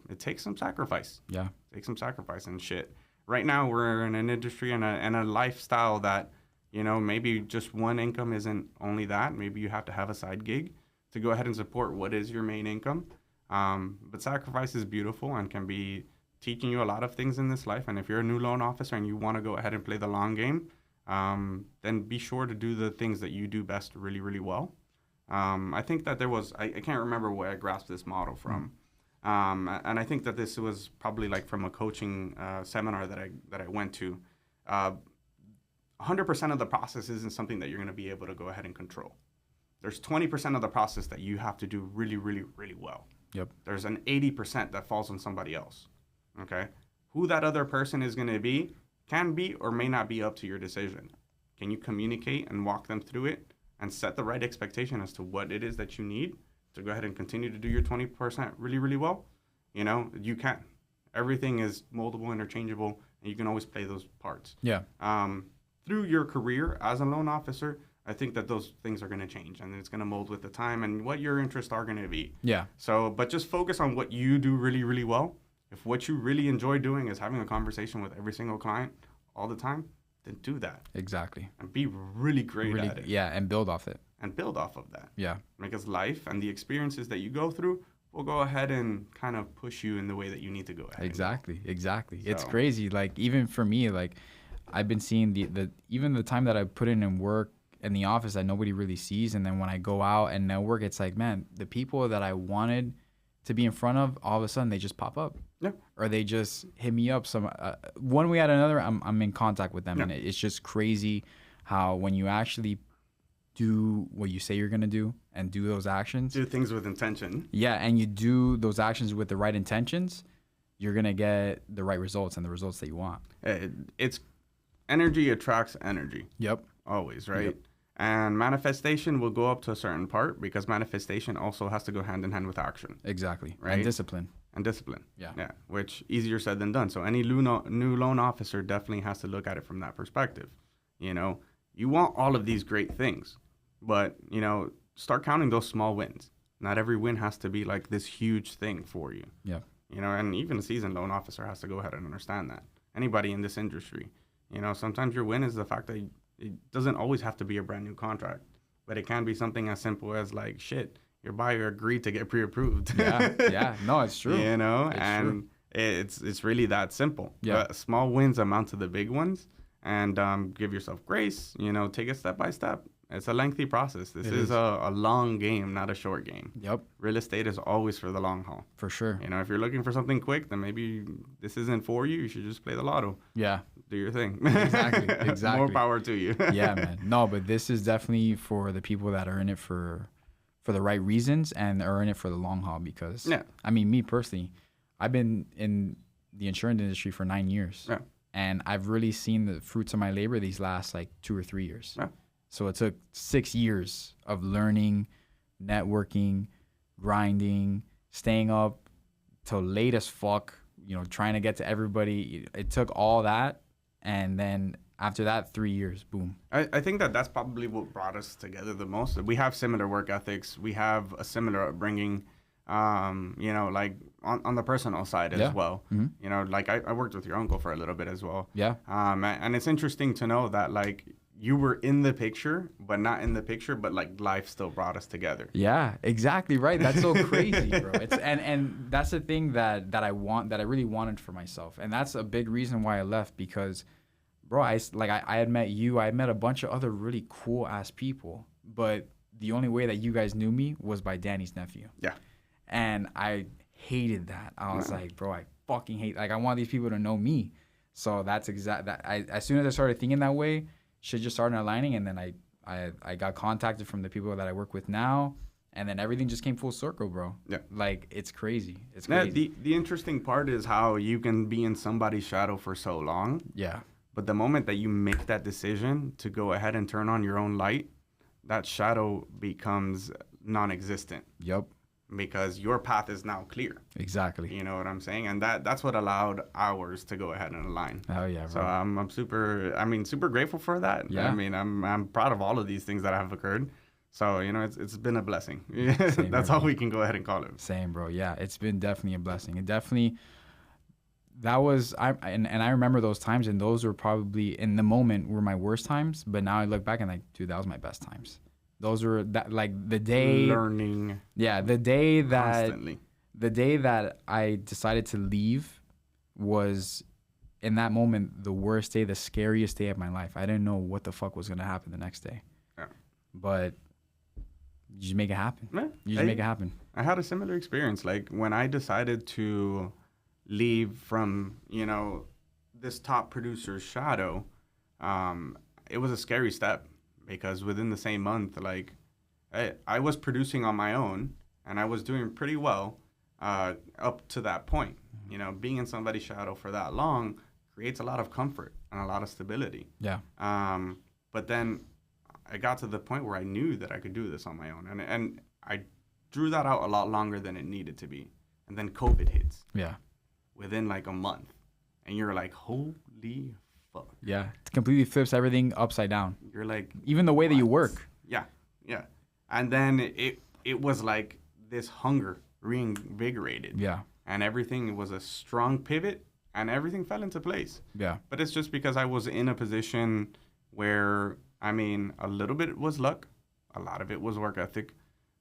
It takes some sacrifice. Yeah. Take some sacrifice and shit. Right now, we're in an industry and a lifestyle that, maybe just one income isn't only that. Maybe you have to have a side gig to go ahead and support what is your main income. But sacrifice is beautiful and can be teaching you a lot of things in this life. And if you're a new loan officer and you want to go ahead and play the long game, then be sure to do the things that you do best really, really well. I think that there was, I can't remember where I grasped this model from, And I think that this was probably like from a coaching seminar that I went to. 100% of the process isn't something that you're going to be able to go ahead and control. There's 20% of the process that you have to do really, really, really well. Yep. There's an 80% that falls on somebody else. Okay. Who that other person is going to be can be or may not be up to your decision. Can you communicate and walk them through it and set the right expectation as to what it is that you need to go ahead and continue to do your 20% really, really well? You know, you can. Everything is moldable, interchangeable, and you can always play those parts. Yeah. Through your career as a loan officer, I think that those things are going to change, and it's going to mold with the time and what your interests are going to be. Yeah. So, but just focus on what you do really, really well. If what you really enjoy doing is having a conversation with every single client all the time, then do that. Exactly. And be really great at it. Yeah, and build off it. And build off of that. Yeah. Because life and the experiences that you go through will go ahead and kind of push you in the way that you need to go ahead. Exactly. So. It's crazy. Like, even for me, like, I've been seeing even the time that I put in work in the office that nobody really sees, and then when I go out and network, it's like, man, the people that I wanted to be in front of, all of a sudden they just pop up. Yeah. Or they just hit me up. One way or another, I'm in contact with them, and it's just crazy how when you actually do what you say you're gonna do and do those actions, do things with intention. Yeah, and you do those actions with the right intentions, you're gonna get the right results and the results that you want. It's energy attracts energy. Yep. Always, right? Yep. And manifestation will go up to a certain part because manifestation also has to go hand in hand with action. Exactly. Right? And discipline. Yeah. Which easier said than done. So any new loan officer definitely has to look at it from that perspective. You know, you want all of these great things, but, you know, start counting those small wins. Not every win has to be like this huge thing for you. Yeah. You know, and even a seasoned loan officer has to go ahead and understand that. Anybody in this industry, you know, sometimes your win is the fact that it doesn't always have to be a brand new contract, but it can be something as simple as like, shit, your buyer agreed to get pre-approved. Yeah. No, it's true. You know, it's and true. It's really that simple. Yeah. Small wins amount to the big ones, and give yourself grace. You know, take it step by step. It's a lengthy process. This is a long game, not a short game. Yep. Real estate is always for the long haul. For sure. You know, if you're looking for something quick, then maybe this isn't for you. You should just play the lotto. Yeah. Do your thing. Exactly. More power to you. Yeah, man. No, but this is definitely for the people that are in it for the right reasons and are in it for the long haul. Because, I mean, me personally, I've been in the insurance industry for 9 years. Yeah. And I've really seen the fruits of my labor these last like 2 or 3 years. Yeah. So it took 6 years of learning, networking, grinding, staying up till late as fuck, you know, trying to get to everybody. It took all that. And then after that, 3 years, boom. I think that's probably what brought us together the most. We have similar work ethics. We have a similar upbringing, you know, like on the personal side as well. Mm-hmm. You know, like I worked with your uncle for a little bit as well. Yeah. And it's interesting to know that like you were in the picture, but not in the picture, but like life still brought us together. Yeah, exactly right. That's so crazy, bro. And that's the thing that I really wanted for myself. And that's a big reason why I left, because bro, I had met you, I had met a bunch of other really cool ass people, but the only way that you guys knew me was by Danny's nephew. Yeah. And I hated that. I was like, bro, I fucking hate, like, I want these people to know me. So that's as soon as I started thinking that way, shit just started aligning, and then I got contacted from the people that I work with now, and then everything just came full circle, bro. Yeah. Like, it's crazy. It's crazy. Yeah, the interesting part is how you can be in somebody's shadow for so long. Yeah. But the moment that you make that decision to go ahead and turn on your own light, that shadow becomes non-existent. Yep. Because your path is now clear. Exactly. You know what I'm saying? And that's what allowed ours to go ahead and align. Oh yeah, bro. So I'm super grateful for that. Yeah. I mean, I'm proud of all of these things that have occurred. So, you know, it's been a blessing. That's all we can go ahead and call it. Same, bro. Yeah, it's been definitely a blessing. It definitely, that was, I remember those times, and those were probably in the moment were my worst times. But now I look back and like, dude, that was my best times. Those were that, like, the day learning. Yeah, the day constantly. The day that I decided to leave was, in that moment, the worst day, the scariest day of my life. I didn't know what the fuck was gonna happen the next day. Yeah. But you just make it happen. Yeah. You just make it happen. I had a similar experience. Like when I decided to leave from, this top producer's shadow, it was a scary step because within the same month, like I was producing on my own and I was doing pretty well up to that point. Being in somebody's shadow for that long creates a lot of comfort and a lot of stability. Yeah. But then I got to the point where I knew that I could do this on my own. And I drew that out a lot longer than it needed to be. And then COVID hits. Yeah. Within like a month. And you're like, holy fuck. Yeah. It completely flips everything upside down. You're like, even the way that you work. Yeah. Yeah. And then it was like this hunger reinvigorated. Yeah. And everything was a strong pivot and everything fell into place. Yeah. But it's just because I was in a position where, a little bit was luck, a lot of it was work ethic,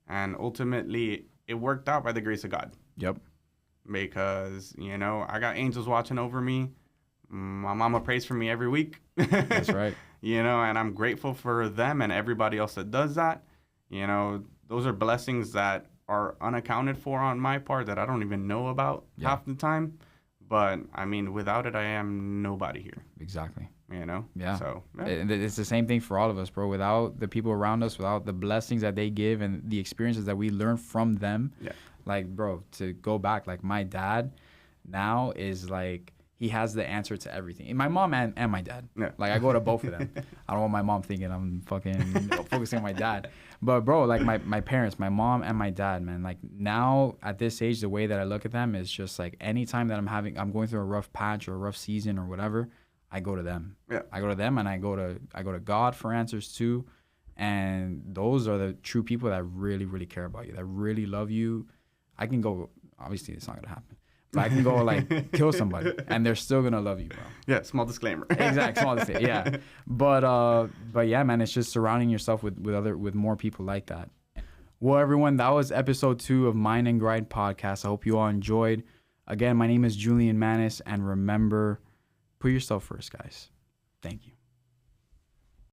and ultimately it worked out by the grace of God. Yep. Because, I got angels watching over me. My mama prays for me every week. That's right. And I'm grateful for them and everybody else that does that. Those are blessings that are unaccounted for on my part that I don't even know about half the time. But, without it, I am nobody here. Exactly. Yeah. So, yeah. It's the same thing for all of us, bro. Without the people around us, without the blessings that they give and the experiences that we learn from them, like, bro, to go back, like, my dad now is, like, he has the answer to everything. And my mom and my dad. Yeah. Like, I go to both of them. I don't want my mom thinking I'm fucking focusing on my dad. But, bro, like, my parents, my mom and my dad, man, like, now at this age, the way that I look at them is just, like, anytime that I'm going through a rough patch or a rough season or whatever, I go to them. Yeah. I go to them and I go to God for answers too. And those are the true people that really, really care about you, that really love you. I can go, obviously it's not going to happen, but I can go like kill somebody and they're still going to love you, bro. Yeah, small disclaimer. Exactly, small disclaimer, yeah. But yeah, man, it's just surrounding yourself with more people like that. Well, everyone, that was episode 2 of Mind and Grind podcast. I hope you all enjoyed. Again, my name is Julian Manis, and remember, put yourself first, guys. Thank you.